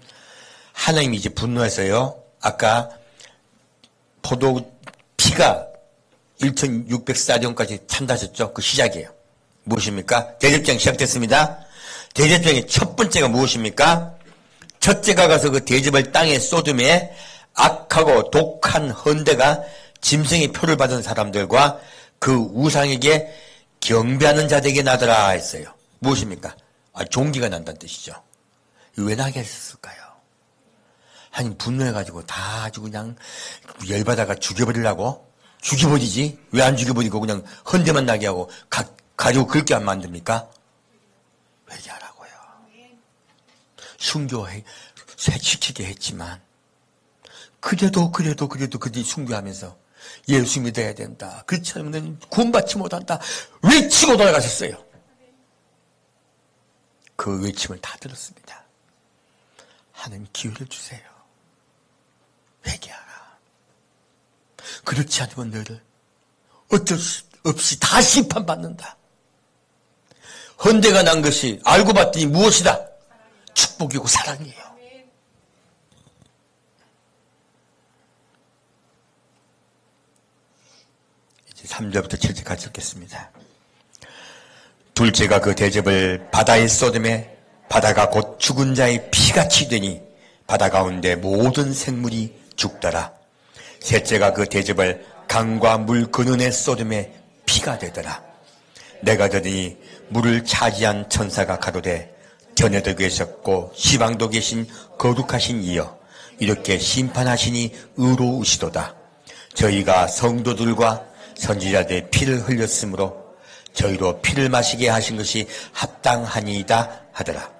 Speaker 1: 하나님이 이제 분노해서요, 아까 포도 피가 1604년까지 찬다셨죠? 그 시작이에요. 무엇입니까? 대접장이 시작됐습니다. 대접장의 첫 번째가 무엇입니까? 첫째가 가서 그 대접을 땅에 쏟음에 악하고 독한 헌대가 짐승의 표를 받은 사람들과 그 우상에게 경배하는 자들에게 나더라 했어요. 무엇입니까? 종기가 난다는 뜻이죠. 왜 나게 했을까요? 하나님 분노해가지고 다 아주 그냥 열받아가 죽여버리려고? 죽여버리지? 왜 안 죽여버리고 그냥 헌대만 나게 하고 가지고 그렇게 안 만듭니까? 회개하라고요. 순교해 시키게 했지만 그래도 그들이 순교하면서 예수 믿어야 된다. 그렇지 않으면 너는 구원받지 못한다. 외치고 돌아가셨어요. 그 외침을 다 들었습니다. 하나님 기회를 주세요. 회개하라. 그렇지 않으면 너를 어쩔 수 없이 다 심판받는다. 헌대가 난 것이 알고 봤더니 무엇이다? 축복이고 사랑이에요. 이제 3절부터 7절까지 읽겠습니다. 둘째가 그 대접을 바다에 쏟음에 바다가 곧 죽은 자의 피같이 되니 바다 가운데 모든 생물이 죽더라. 셋째가 그 대접을 강과 물 근원에 쏟음에 피가 되더라. 내가 들으니 물을 차지한 천사가 가로되 견해도 계셨고 시방도 계신 거룩하신 이여 이렇게 심판하시니 의로우시도다. 저희가 성도들과 선지자들의 피를 흘렸으므로 저희로 피를 마시게 하신 것이 합당하니이다 하더라.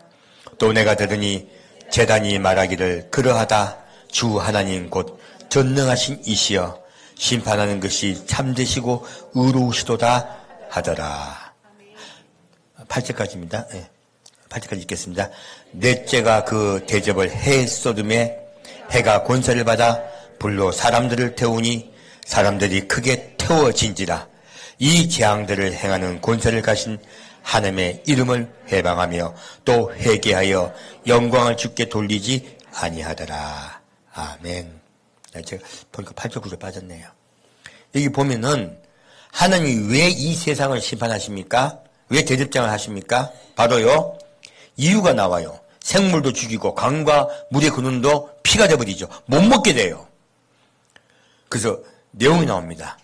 Speaker 1: 또 내가 들으니 제단이 말하기를 그러하다. 주 하나님 곧 전능하신 이시여 심판하는 것이 참되시고 의로우시도다 하더라. 8절까지입니다. 네. 8절까지 읽겠습니다. 넷째가 그 대접을 해에 쏟음에 해가 권세를 받아 불로 사람들을 태우니 사람들이 크게 태워진지라. 이 재앙들을 행하는 권세를 가신 하나님의 이름을 회방하며 또 회개하여 영광을 주께 돌리지 아니하더라. 아멘. 제가 보니까 8절 9절 빠졌네요. 여기 보면은 하나님이 왜 이 세상을 심판하십니까? 왜 대접장을 하십니까? 바로요 이유가 나와요. 생물도 죽이고 강과 물의 근원도 피가 되어버리죠. 못 먹게 돼요. 그래서 내용이 나옵니다.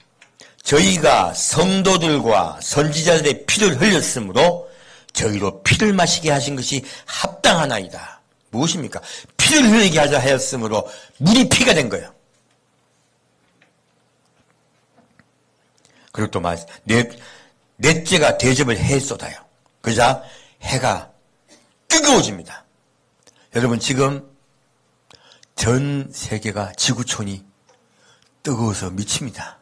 Speaker 1: 저희가 성도들과 선지자들의 피를 흘렸으므로 저희로 피를 마시게 하신 것이 합당하나이다. 무엇입니까? 피를 흘리게 하자 하였으므로 물이 피가 된 거예요. 그리고 또 넷째가 대접을 해에 쏟아요. 그러자 해가 뜨거워집니다. 여러분 지금 전 세계가 지구촌이 뜨거워서 미칩니다.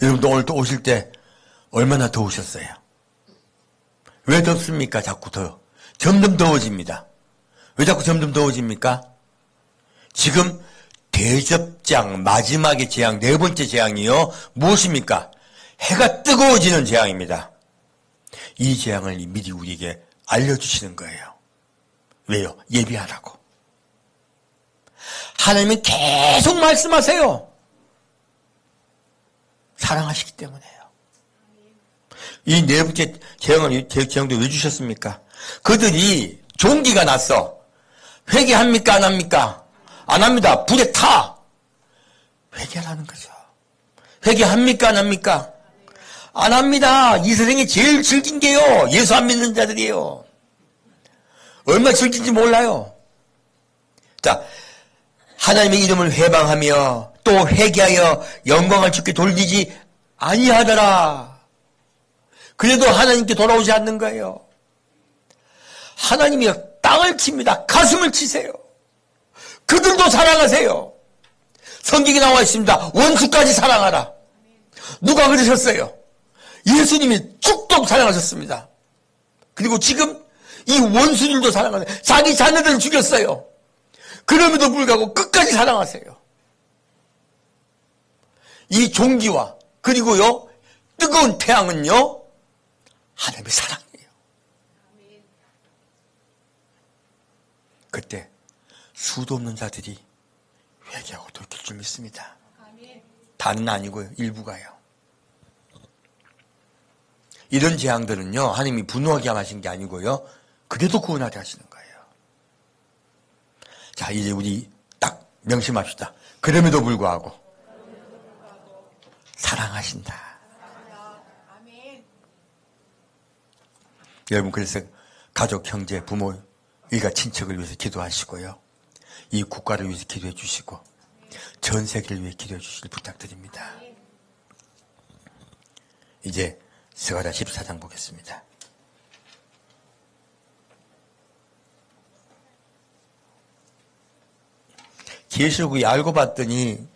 Speaker 1: 여러분도 오늘 또 오실 때 얼마나 더우셨어요? 왜 덥습니까? 자꾸 점점 더워집니다. 왜 자꾸 점점 더워집니까? 지금 대접장 마지막의 재앙, 네 번째 재앙이요. 무엇입니까? 해가 뜨거워지는 재앙입니다. 이 재앙을 미리 우리에게 알려주시는 거예요. 왜요? 예비하라고. 하나님은 계속 말씀하세요. 사랑하시기 때문에요. 이 네 번째 재앙도 왜 주셨습니까? 그들이 종기가 났어. 회개합니까? 안 합니까? 안 합니다. 불에 타. 회개하라는 거죠. 회개합니까? 안 합니까? 안 합니다. 이 세상에 제일 즐긴 게요. 예수 안 믿는 자들이에요. 얼마나 즐긴지 몰라요. 자, 하나님의 이름을 회방하며 또 회개하여 영광을 주께 돌리지 아니하더라. 그래도 하나님께 돌아오지 않는 거예요. 하나님이 땅을 칩니다. 가슴을 치세요. 그들도 사랑하세요. 성경에 나와 있습니다. 원수까지 사랑하라. 누가 그러셨어요? 예수님이 죽도록 사랑하셨습니다. 그리고 지금 이 원수들도 사랑하세요. 자기 자녀들을 죽였어요. 그럼에도 불구하고 끝까지 사랑하세요. 이 종기와 그리고요 뜨거운 태양은요 하나님의 사랑이에요. 그때 수도 없는 자들이 회개하고 돌이킬 줄 믿습니다. 다는 아니고요. 일부가요. 이런 재앙들은요. 하나님이 분노하게 하신 게 아니고요. 그래도 구원하게 하시는 거예요. 자, 이제 우리 딱 명심합시다. 그럼에도 불구하고 사랑하신다. 여러분 그래서 가족, 형제, 부모, 일가 친척을 위해서 기도하시고요. 이 국가를 위해서 기도해 주시고 전 세계를 위해 기도해 주시길 부탁드립니다. 이제 스가랴 14장 보겠습니다. 계시록이 알고 봤더니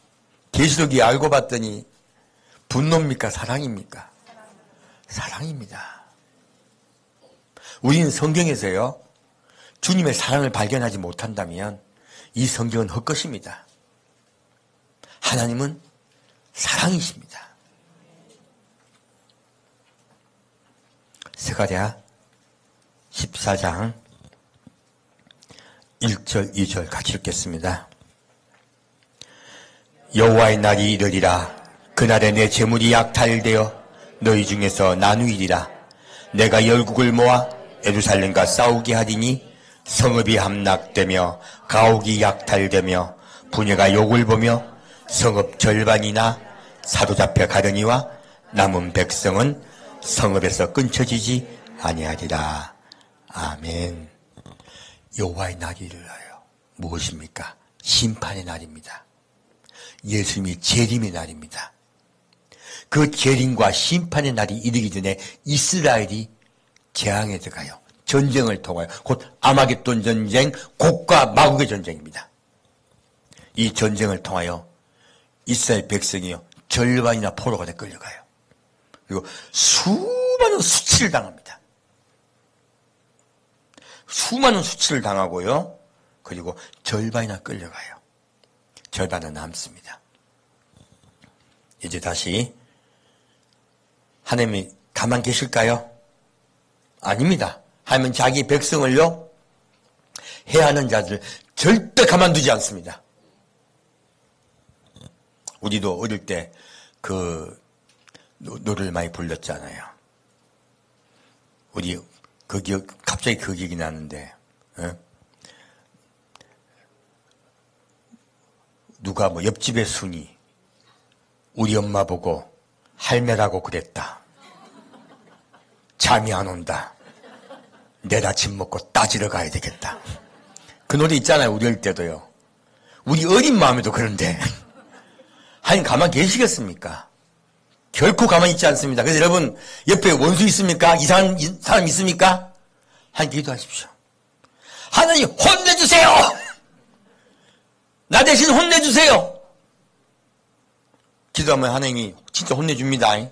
Speaker 1: 분노입니까? 사랑입니까? 사랑입니다. 우리는 성경에서요, 주님의 사랑을 발견하지 못한다면 이 성경은 헛것입니다. 하나님은 사랑이십니다. 스가랴 14장 1절 2절 같이 읽겠습니다. 여호와의 날이 이르리라. 그날에 내 재물이 약탈되어 너희 중에서 나누이리라. 내가 열국을 모아 예루살렘과 싸우게 하리니 성읍이 함락되며 가옥이 약탈되며 부녀가 욕을 보며 성읍 절반이나 사로잡혀 가려니와 남은 백성은 성읍에서 끊쳐지지 아니하리라. 아멘. 여호와의 날이 이르러요. 무엇입니까? 심판의 날입니다. 예수님이 재림의 날입니다. 그 재림과 심판의 날이 이르기 전에 이스라엘이 재앙에 들어가요. 전쟁을 통하여 곧 아마겟돈 전쟁, 곡과 마곡의 전쟁입니다. 이 전쟁을 통하여 이스라엘 백성이요 절반이나 포로가 돼 끌려가요. 그리고 수많은 수치를 당합니다. 수많은 수치를 당하고요. 그리고 절반이나 끌려가요. 절반은 남습니다. 이제 다시 하나님이 가만 계실까요? 아닙니다. 하나님은 자기 백성을요 해하는 자들 절대 가만두지 않습니다. 우리도 어릴 때 그 노래를 많이 불렀잖아요. 우리 그 기억, 갑자기 그 기억이 나는데, 누가 뭐 옆집의 순이 우리 엄마 보고 할매라고 그랬다. 잠이 안 온다. 내일 아침 먹고 따지러 가야 되겠다. 그 노래 있잖아요. 우리 어릴 때도요. 우리 어린 마음에도 그런데 하나님 가만히 계시겠습니까? 결코 가만히 있지 않습니다. 그래서 여러분 옆에 원수 있습니까? 이상한 사람 있습니까? 하나님 기도하십시오. 하나님 혼내주세요. 나 대신 혼내주세요. 기도하면 하나님이 진짜 혼내줍니다.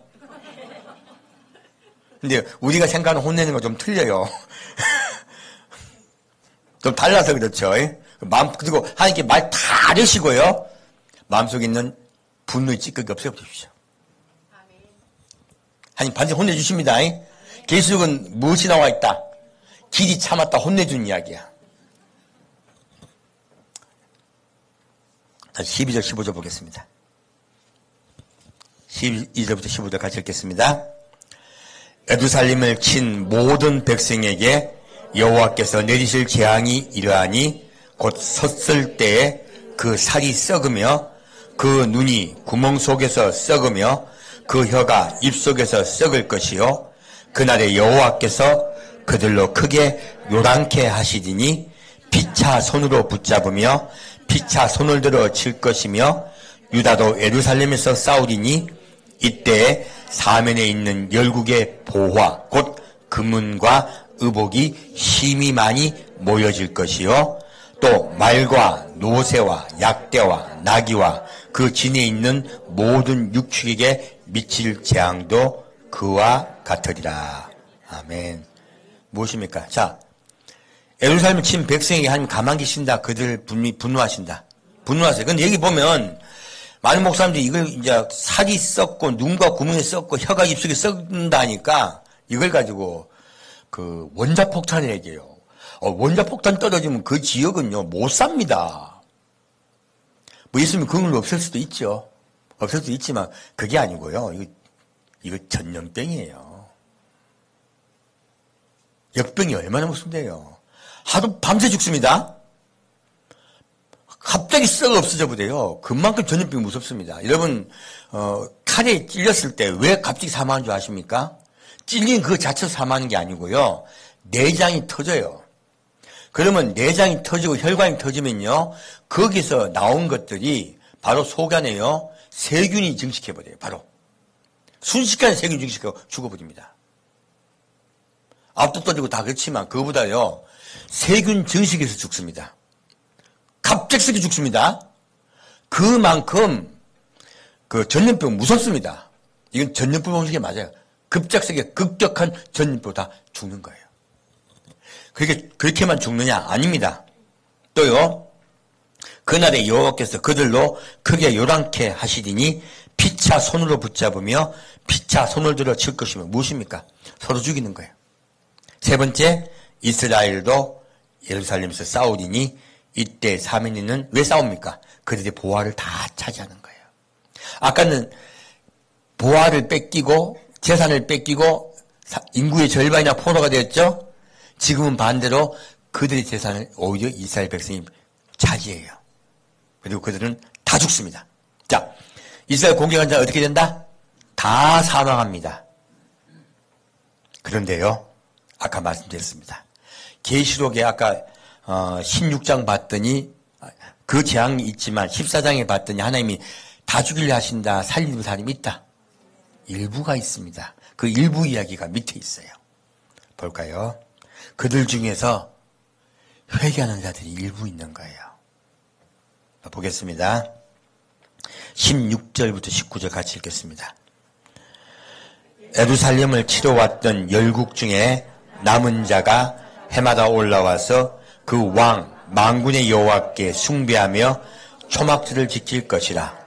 Speaker 1: 근데 우리가 생각하는 혼내는 건 좀 틀려요. 좀 달라서 그렇죠. 마음, 그리고 하나님께 말 다 하시고요. 마음속에 있는 분노의 찌꺼기 없애버리십시오. 하나님 반드시 혼내주십니다. 계시록은 무엇이 나와 있다? 길이 참았다 혼내준 이야기야. 12절 15절 보겠습니다. 12절부터 15절 같이 읽겠습니다. 예루살렘을 친 모든 백성에게 여호와께서 내리실 재앙이 이러하니 곧 섰을 때에 그 살이 썩으며 그 눈이 구멍 속에서 썩으며 그 혀가 입속에서 썩을 것이요 그날에 여호와께서 그들로 크게 요란케 하시리니 피차 손으로 붙잡으며 피차 손을 들어 칠 것이며 유다도 예루살렘에서 싸우리니 이때에 사면에 있는 열국의 보화 곧 금은과 의복이 심히 많이 모여질 것이요 또 말과 노새와 약대와 나귀와 그 진에 있는 모든 육축에게 미칠 재앙도 그와 같으리라. 아멘. 무엇입니까? 자, 예루살렘을 친 백성에게 하나님 가만히 계신다. 그들 분노하신다. 분노하세요. 근데 여기 보면 많은 목사님들이 이걸 이제 살이 썩고 눈과 구멍이 썩고 혀가 입속에 썩는다니까 이걸 가지고 그 원자폭탄을 얘기해요. 원자폭탄 떨어지면 그 지역은요 못 삽니다. 뭐 있으면 그걸 없앨 수도 있죠. 없앨 수도 있지만 그게 아니고요. 이거 전염병이에요. 역병이 얼마나 무섭대요. 하루 밤새 죽습니다. 갑자기 썩어 없어져 버려요. 그만큼 전염병이 무섭습니다. 여러분 칼에 찔렸을 때 왜 갑자기 사망한 줄 아십니까? 찔린 그 자체로 사망하는 게 아니고요. 내장이 터져요. 그러면 내장이 터지고 혈관이 터지면요. 거기서 나온 것들이 바로 속 안에요. 세균이 증식해버려요. 바로. 순식간에 세균 증식하고 죽어버립니다. 앞도 떠지고 다 그렇지만 그거보다요 세균 증식에서 죽습니다. 갑작스럽게 죽습니다. 그만큼 그 전염병 무섭습니다. 이건 전염병 방식이 맞아요. 급작스럽게 급격한 전염병보다 죽는 거예요. 그렇게만 죽느냐? 아닙니다. 또요 그날에 여호와께서 그들로 크게 요란케 하시리니 피차 손으로 붙잡으며 피차 손을 들어 칠 것이며 무엇입니까? 서로 죽이는 거예요. 세 번째, 이스라엘도 예루살렘에서 싸우리니 이때 사면이는 왜 싸웁니까? 그들의 보화를 다 차지하는 거예요. 아까는 보화를 뺏기고 재산을 뺏기고 인구의 절반이나 포로가 되었죠. 지금은 반대로 그들의 재산을 오히려 이스라엘 백성이 차지해요. 그리고 그들은 다 죽습니다. 자, 이스라엘 공격한 자 어떻게 된다? 다 사망합니다. 그런데요, 아까 말씀드렸습니다. 계시록에 아까 16장 봤더니 그 재앙이 있지만 14장에 봤더니 하나님이 다 죽이려 하신다, 살리는 사람이 있다. 일부가 있습니다. 그 일부 이야기가 밑에 있어요. 볼까요? 그들 중에서 회개하는 자들이 일부 있는 거예요. 보겠습니다. 16절부터 19절 같이 읽겠습니다. 예루살렘을 치러 왔던 열국 중에 남은 자가 해마다 올라와서 그 왕 만군의 여호와께 숭배하며 초막절을 지킬 것이라.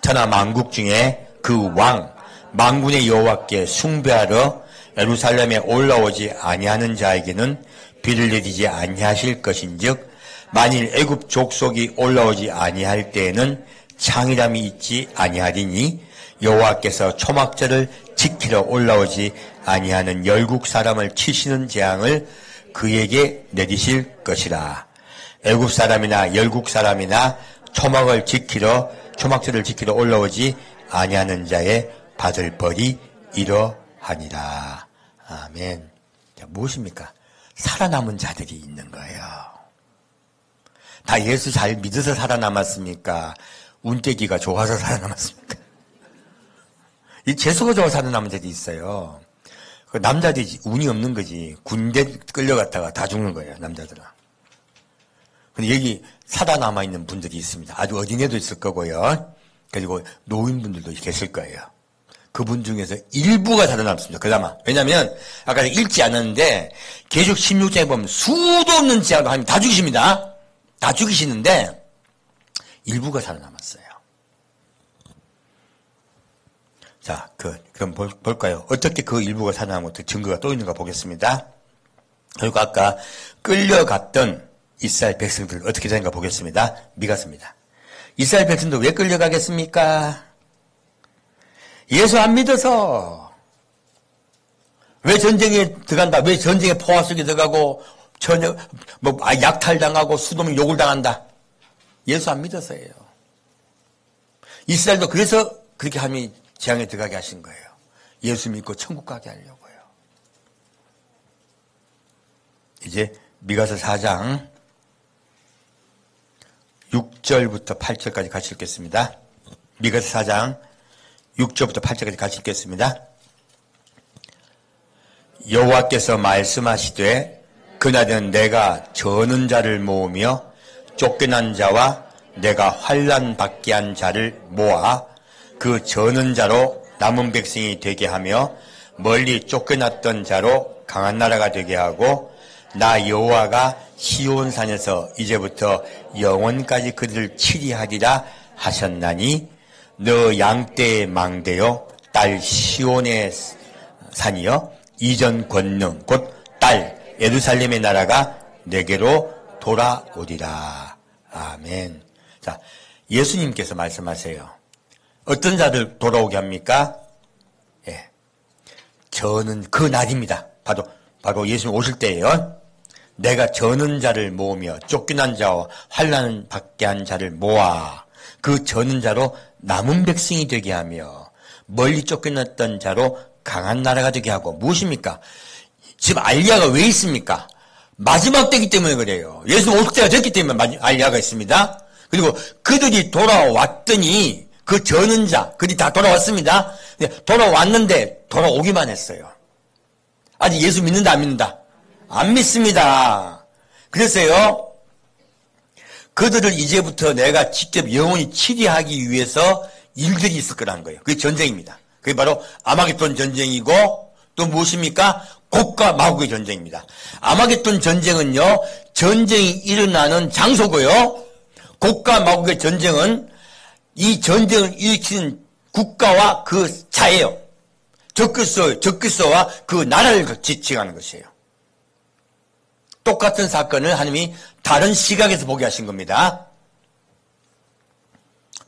Speaker 1: 천하 만국 중에 그 왕 만군의 여호와께 숭배하러 예루살렘에 올라오지 아니하는 자에게는 비를 내리지 아니하실 것인즉 만일 애굽 족속이 올라오지 아니할 때에는 창이람이 있지 아니하리니 여호와께서 초막절을 지키러 올라오지 아니하는 열국 사람을 치시는 재앙을 그에게 내리실 것이라. 애굽 사람이나 열국 사람이나 초막절을 지키러 올라오지 아니하는 자의 받을 벌이 이러하니라. 아멘. 자, 무엇입니까? 살아남은 자들이 있는 거예요. 다 예수 잘 믿어서 살아남았습니까? 운때기가 좋아서 살아남았습니까? 이 재수가 좋아서 살아남은 자들이 있어요. 그 남자들이 운이 없는 거지. 군대 끌려갔다가 다 죽는 거예요, 남자들은. 근데 여기 살아남아 있는 분들이 있습니다. 아주 어린애도 있을 거고요. 그리고 노인분들도 계실 거예요. 그분 중에서 일부가 살아남습니다. 그나마. 왜냐면, 아까 읽지 않았는데, 계속 16장에 보면 수도 없는 재앙도 하나님 다 죽이십니다. 다 죽이시는데, 일부가 살아남았어요. 자, 그럼 볼까요? 어떻게 그 일부가 살아남은 증거가 또 있는가 보겠습니다. 그리고 아까 끌려갔던 이스라엘 백성들 어떻게 되는가 보겠습니다. 미가서입니다. 이스라엘 백성들 왜 끌려가겠습니까? 예수 안 믿어서. 왜 전쟁에 들어간다? 왜 전쟁에 포화 속에 들어가고 약탈당하고 수도민 욕을 당한다? 예수 안 믿어서예요. 이스라엘도 그래서 그렇게 하나님이 재앙에 들어가게 하신 거예요. 예수 믿고 천국 가게 하려고요. 이제 미가서 4장 6절부터 8절까지 같이 읽겠습니다. 미가서 4장 6절부터 8절까지 같이 읽겠습니다. 여호와께서 말씀하시되 그날은 내가 저는 자를 모으며 쫓겨난 자와 내가 환난 받게 한 자를 모아 그 저는 자로 남은 백성이 되게 하며 멀리 쫓겨났던 자로 강한 나라가 되게 하고 나 여호와가 시온산에서 이제부터 영원까지 그들을 치리하리라 하셨나니 너 양떼의 망대요 딸 시온의 산이요 이전 권능 곧 딸 예루살렘의 나라가 내게로 돌아오리라. 아멘. 자, 예수님께서 말씀하세요. 어떤 자들 돌아오게 합니까? 예. 저는 그 날입니다. 바로 예수님 오실 때예요. 내가 저는 자를 모으며 쫓겨난 자와 환난 받게 한 자를 모아 그 저는 자로 남은 백성이 되게 하며 멀리 쫓겨났던 자로 강한 나라가 되게 하고 무엇입니까? 지금 알리야가 왜 있습니까? 마지막 때기 때문에 그래요. 예수 오실 때가 됐기 때문에 알리야가 있습니다. 그리고 그들이 돌아왔더니 그 저는 자, 그들이 다 돌아왔습니다. 돌아왔는데 돌아오기만 했어요. 아직 예수 믿는다 안 믿는다? 안 믿습니다. 그래서요, 그들을 이제부터 내가 직접 영원히 치리하기 위해서 일들이 있을 거라는 거예요. 그게 전쟁입니다. 그게 바로 아마겟돈 전쟁이고 또 무엇입니까? 곡과 마곡의 전쟁입니다. 아마겟돈 전쟁은요, 전쟁이 일어나는 장소고요. 곡과 마곡의 전쟁은 이 전쟁을 일으키는 국가와 그 자예요. 적그리스도와 그 나라를 지칭하는 것이에요. 똑같은 사건을 하나님이 다른 시각에서 보게 하신 겁니다.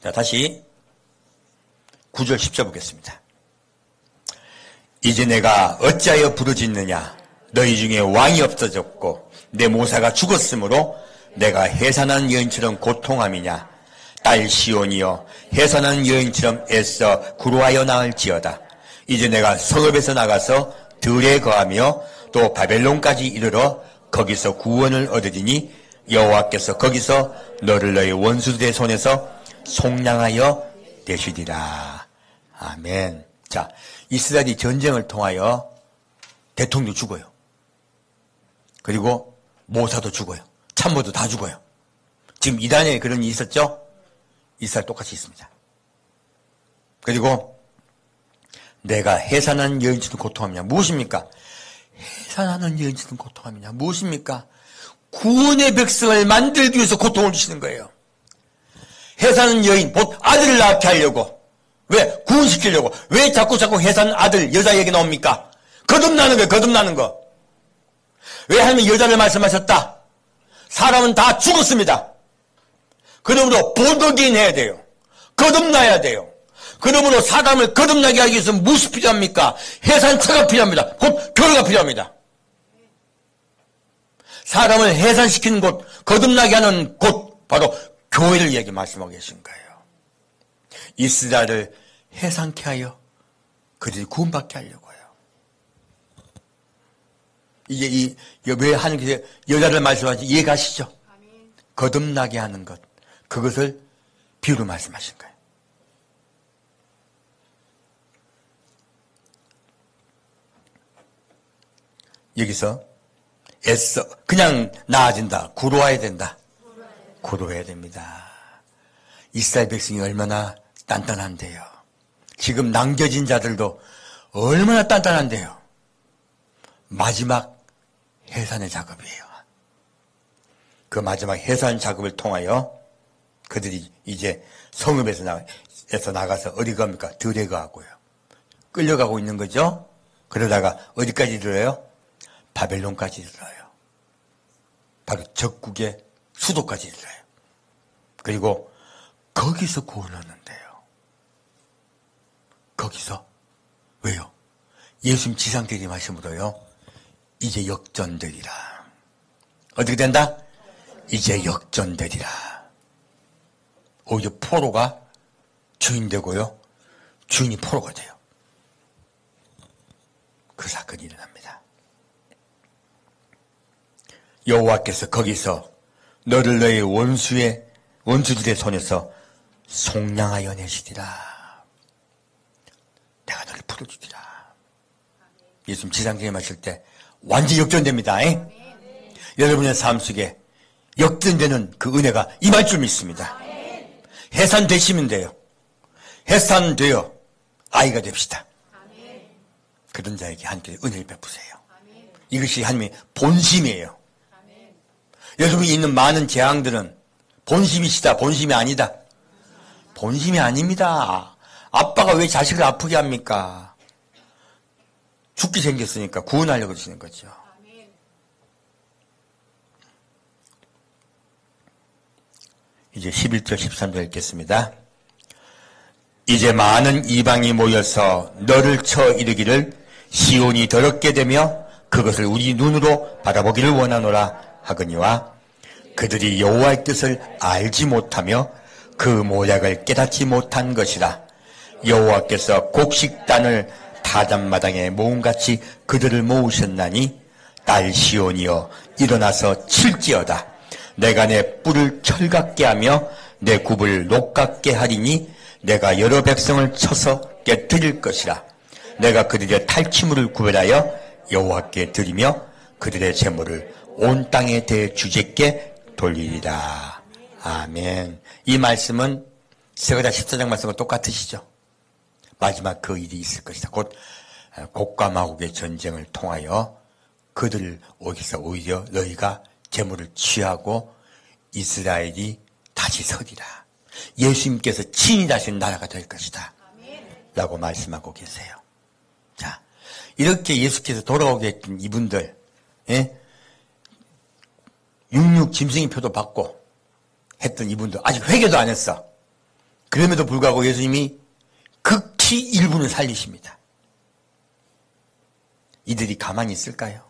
Speaker 1: 자, 다시 9절 10절 보겠습니다. 이제 내가 어찌하여 부르짖느냐? 너희 중에 왕이 없어졌고 내 모사가 죽었으므로 내가 해산한 여인처럼 고통함이냐? 딸 시온이여, 해산한 여인처럼 애써 구루하여 나을지어다. 이제 내가 성읍에서 나가서 들에 거하며 또 바벨론까지 이르러 거기서 구원을 얻으리니 여호와께서 거기서 너를 너희 원수들의 손에서 속량하여 내시리라. 아멘. 자, 이스라엘이 전쟁을 통하여 대통령도 죽어요. 그리고 모사도 죽어요. 참모도 다 죽어요. 지금 이단에 그런 일이 있었죠? 이스라엘 똑같이 있습니다. 그리고 내가 해산한 여인처럼 고통하느냐 무엇입니까? 해산하는 여인처럼 고통하느냐 무엇입니까? 구원의 백성을 만들기 위해서 고통을 주시는 거예요. 해산하는 여인, 곧 아들을 낳게 하려고. 왜? 구원시키려고. 왜 자꾸 해산 아들, 여자 얘기 나옵니까? 거듭나는 거예요. 거듭나는 거. 왜 하나님이 여자를 말씀하셨다? 사람은 다 죽었습니다. 그러므로 보더긴 해야 돼요. 거듭나야 돼요. 그러므로 사람을 거듭나게 하기 위해서 무엇이 필요합니까? 해산처가 필요합니다. 곧 교회가 필요합니다. 사람을 해산시키는 곳, 거듭나게 하는 곳, 바로 교회를 얘기 말씀하고 계신 거예요. 이스라엘을 해산케 하여 그들이 구원받게 하려고 해요. 이게 왜 하나님께서 여자를 말씀하시지 이해가시죠? 거듭나게 하는 것, 그것을 비유로 말씀하신 거예요. 여기서 애써 그냥 나아진다. 구로해야 된다. 구로해야 됩니다. 이스라엘 백성이 얼마나 단단한데요. 지금 남겨진 자들도 얼마나 단단한데요. 마지막 해산의 작업이에요. 그 마지막 해산 작업을 통하여 그들이 이제 성읍에서 나가서 어디 갑니까? 들에 가고요. 끌려가고 있는 거죠. 그러다가 어디까지 이르러요? 바벨론까지 이르러요. 바로 적국의 수도까지 이르러요. 그리고 거기서 구원을 얻는데요. 거기서 왜요? 예수님 지상적인 말씀으로요. 이제 역전되리라. 어떻게 된다? 이제 역전되리라. 오히려 포로가 주인 되고요. 주인이 포로가 돼요. 그 사건이 일어납니다. 여호와께서 거기서 너를 너의 원수들의 손에서 속량하여 내시리라. 내가 너를 풀어주리라. 예수님 지상적인 말씀 때 완전히 역전됩니다. 여러분의 삶 속에 역전되는 그 은혜가 임할 줄 믿습니다. 해산되시면 돼요. 해산되어 아이가 됩시다. 그런 자에게 하나님께서 은혜를 베푸세요. 이것이 하나님의 본심이에요. 여러분이 있는 많은 재앙들은 본심이시다, 본심이 아니다. 본심이 아닙니다. 아빠가 왜 자식을 아프게 합니까? 죽기 생겼으니까 구원하려고 하시는 거죠. 이제 11절 13절 읽겠습니다. 이제 많은 이방이 모여서 너를 쳐 이르기를 시온이 더럽게 되며 그것을 우리 눈으로 바라보기를 원하노라 하거니와 그들이 여호와의 뜻을 알지 못하며 그 모략을 깨닫지 못한 것이라. 여호와께서 곡식단을 타잔마당에 모음같이 그들을 모으셨나니 딸 시온이여 일어나서 칠지어다. 내가 내 뿔을 철같게 하며 내 굽을 녹같게 하리니 내가 여러 백성을 쳐서 깨뜨릴 것이라. 내가 그들의 탈취물을 구별하여 여호와께 드리며 그들의 재물을 온 땅에 대해 주제께 돌리리라. 아멘. 이 말씀은 스가랴 14장 말씀과 똑같으시죠? 마지막 그 일이 있을 것이다. 곧 곡과 마곡의 전쟁을 통하여 그들을 오기서 오히려 너희가 재물을 취하고 이스라엘이 다시 서리라. 예수님께서 친히 다시는 나라가 될 것이다. 라고 말씀하고 계세요. 자, 이렇게 예수께서 돌아오게 했던 이분들, 예? 66 짐승이표도 받고 했던 이분들 아직 회개도 안 했어. 그럼에도 불구하고 예수님이 극히 일부는 살리십니다. 이들이 가만히 있을까요?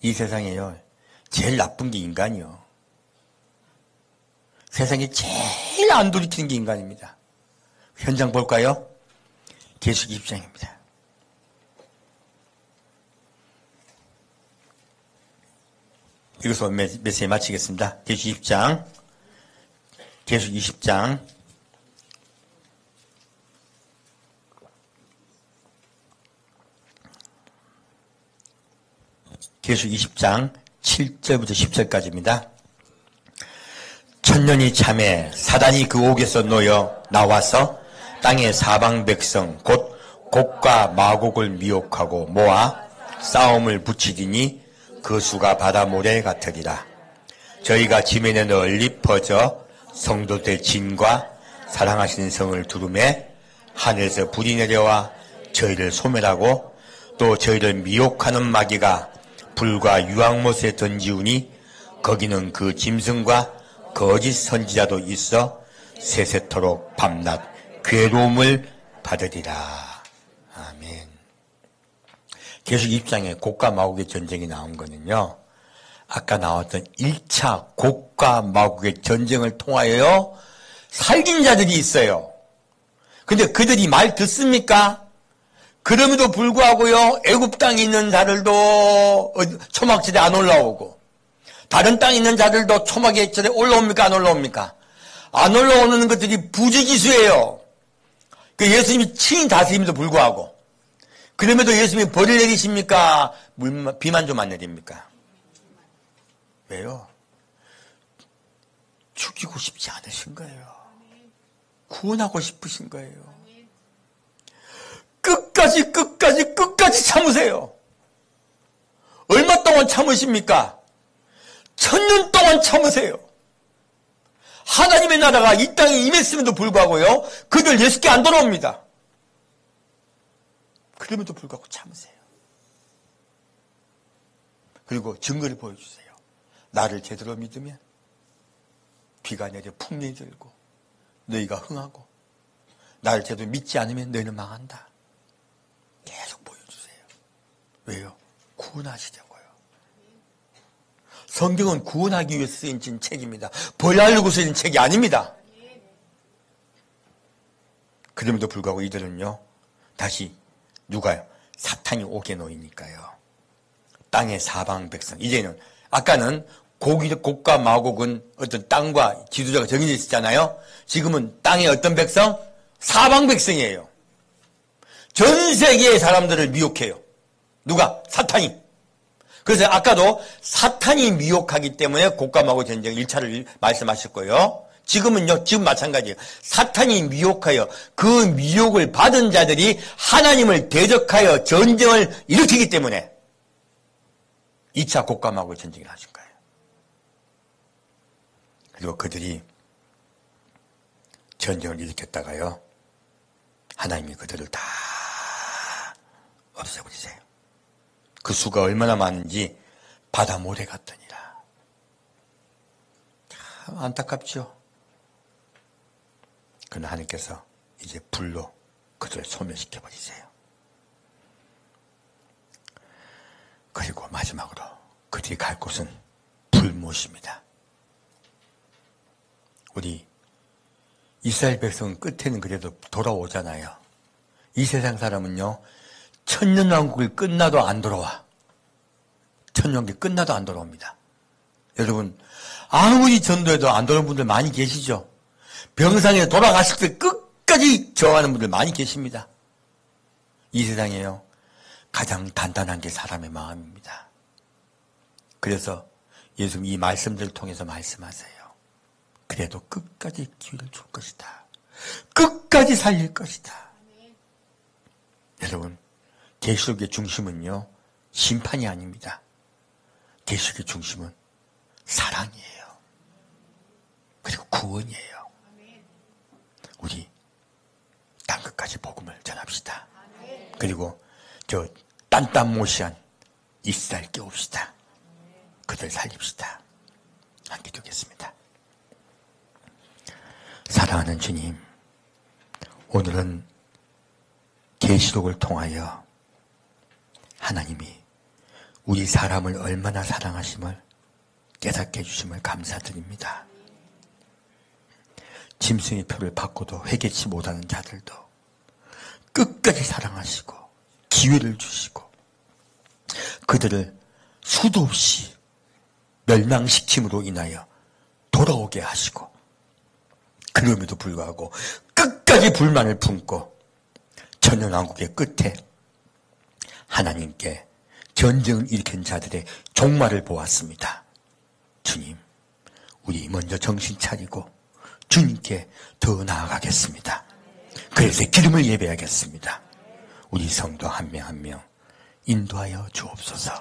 Speaker 1: 이 세상에요, 제일 나쁜 게 인간이요. 세상에 제일 안 돌이키는 게 인간입니다. 현장 볼까요? 계시록 20장입니다. 이것으로 메시지 마치겠습니다. 계시록 20장. 계시록 20장. 계시록 20장 7절부터 10절까지입니다. 천년이 참에 사단이 그 옥에서 놓여 나와서 땅의 사방 백성 곧 곡과 마곡을 미혹하고 모아 싸움을 붙이리니 그 수가 바다 모래 같으리라. 저희가 지면에 널리 퍼져 성도들 진과 사랑하시는 성을 두루매 하늘에서 불이 내려와 저희를 소멸하고 또 저희를 미혹하는 마귀가 불과 유황못에 던지우니 거기는 그 짐승과 거짓 선지자도 있어 세세토록 밤낮 괴로움을 받으리라. 아멘. 계시록 20장에 곡과 마곡의 전쟁이 나온 거는요, 아까 나왔던 1차 곡과 마곡의 전쟁을 통하여 살긴 자들이 있어요. 근데 그들이 말 듣습니까? 그럼에도 불구하고요, 애굽 땅에 있는 자들도 초막절에 안 올라오고 다른 땅에 있는 자들도 초막절에 올라옵니까? 안 올라옵니까? 안 올라오는 것들이 부지기수예요. 그 예수님이 친히 다스림에도 불구하고. 그럼에도 예수님이 벌을 내리십니까? 비만 좀 안 내립니까? 왜요? 죽이고 싶지 않으신 거예요. 구원하고 싶으신 거예요. 끝까지 참으세요. 얼마 동안 참으십니까? 1000년 동안 참으세요. 하나님의 나라가 이 땅에 임했음에도 불구하고요, 그들 예수께 안 돌아옵니다. 그럼에도 불구하고 참으세요. 그리고 증거를 보여주세요. 나를 제대로 믿으면 비가 내려 풍년이 들고 너희가 흥하고, 나를 제대로 믿지 않으면 너희는 망한다. 계속 보여주세요. 왜요? 구원하시려고요. 성경은 구원하기 위해서 쓰인 책입니다. 벌하려고 쓰인 책이 아닙니다. 그럼에도 불구하고 이들은요, 다시 누가요? 사탄이 옥에 놓이니까요. 땅의 사방 백성. 이제는, 아까는 곡과 마곡은 어떤 땅과 지도자가 정해져 있었잖아요. 지금은 땅의 어떤 백성? 사방 백성이에요. 전 세계의 사람들을 미혹해요. 누가? 사탄이. 그래서 아까도 사탄이 미혹하기 때문에 곡과 마곡 전쟁 1차를 말씀하셨고요. 지금은요, 지금 마찬가지예요. 사탄이 미혹하여 그 미혹을 받은 자들이 하나님을 대적하여 전쟁을 일으키기 때문에 2차 곡과 마곡 전쟁을 하신 거예요. 그리고 그들이 전쟁을 일으켰다가요, 하나님이 그들을 다 없애버리세요. 그 수가 얼마나 많은지 바다 모래 같으니라. 참 안타깝죠. 그러나 하나님께서 이제 불로 그들을 소멸시켜버리세요. 그리고 마지막으로 그들이 갈 곳은 불못입니다. 우리 이스라엘 백성은 끝에는 그래도 돌아오잖아요. 이 세상 사람은요, 천년왕국이 끝나도 안 돌아와. 천년왕국이 끝나도 안 돌아옵니다. 여러분, 아무리 전도해도 안 돌아오는 분들 많이 계시죠? 병상에 돌아가실 때 끝까지 저항하는 분들 많이 계십니다. 이 세상에요. 가장 단단한 게 사람의 마음입니다. 그래서 예수님 이 말씀들을 통해서 말씀하세요. 그래도 끝까지 기회를 줄 것이다. 끝까지 살릴 것이다. 여러분, 계시록의 중심은요, 심판이 아닙니다. 계시록의 중심은 사랑이에요. 그리고 구원이에요. 우리 땅 끝까지 복음을 전합시다. 그리고 저 딴딴모시한 이스라엘 깨웁시다. 그들 살립시다. 함께 기도하겠습니다. 사랑하는 주님, 오늘은 계시록을 통하여 하나님이 우리 사람을 얼마나 사랑하심을 깨닫게 해주심을 감사드립니다. 짐승의 표를 받고도 회개치 못하는 자들도 끝까지 사랑하시고 기회를 주시고 그들을 수도 없이 멸망시킴으로 인하여 돌아오게 하시고 그럼에도 불구하고 끝까지 불만을 품고 천년왕국의 끝에 하나님께 전쟁을 일으킨 자들의 종말을 보았습니다. 주님, 우리 먼저 정신 차리고 주님께 더 나아가겠습니다. 그래서 기름을 예배하겠습니다. 우리 성도 한 명 한 명 인도하여 주옵소서.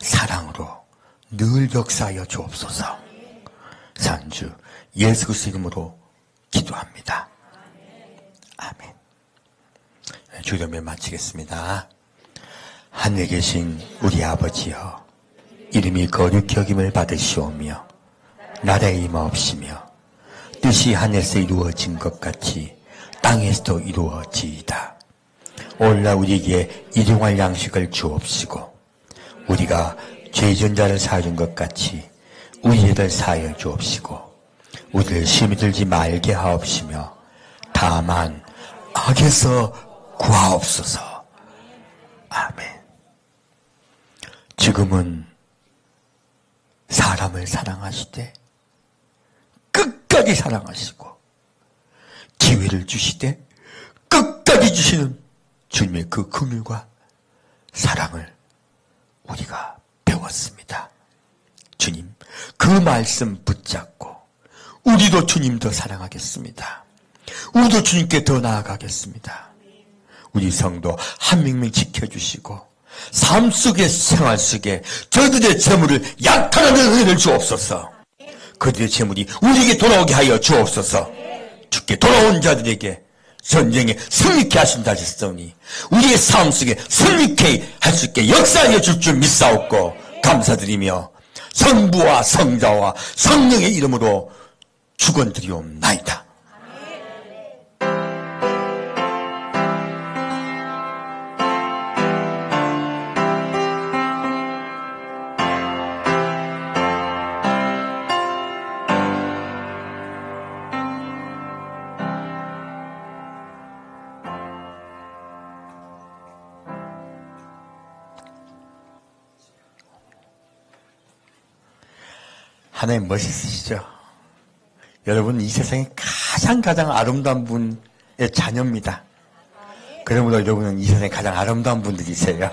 Speaker 1: 사랑으로 늘 역사하여 주옵소서. 산주 예수 그리스도 이름으로 기도합니다. 아멘. 주기도를 마치겠습니다. 하늘에 계신 우리 아버지여, 이름이 거룩히 여김을 받으시오며 나라의 임하옵시며 뜻이 하늘에서 이루어진 것 같이 땅에서도 이루어지이다. 오늘날 우리에게 일용할 양식을 주옵시고 우리가 죄진 자를 사하는 것 같이 우리 죄를 사하여 주옵시고 우리를 시험에 들지 말게 하옵시며 다만 악에서 구하옵소서. 아멘. 지금은 사람을 사랑하시되 끝까지 사랑하시고 기회를 주시되 끝까지 주시는 주님의 그 긍휼과 사랑을 우리가 배웠습니다. 주님, 그 말씀 붙잡고 우리도 주님 더 사랑하겠습니다. 우리도 주님께 더 나아가겠습니다. 우리 성도 한 명씩 지켜주시고 삶 속의 생활 속에 저들의 재물을 약탈하는 은혜를 주옵소서. 그들의 재물이 우리에게 돌아오게 하여 주옵소서. 주께 돌아온 자들에게 전쟁에 승리케 하신다 하셨으니 우리의 삶 속에 승리케 할 수 있게 역사하여 줄 줄 믿사옵고 감사드리며 성부와 성자와 성령의 이름으로 축원드리옵나이다. 하나님 멋있으시죠? 여러분 이 세상에 가장 아름다운 분의 자녀입니다. 그러므로 여러분은 이 세상에 가장 아름다운 분들이세요.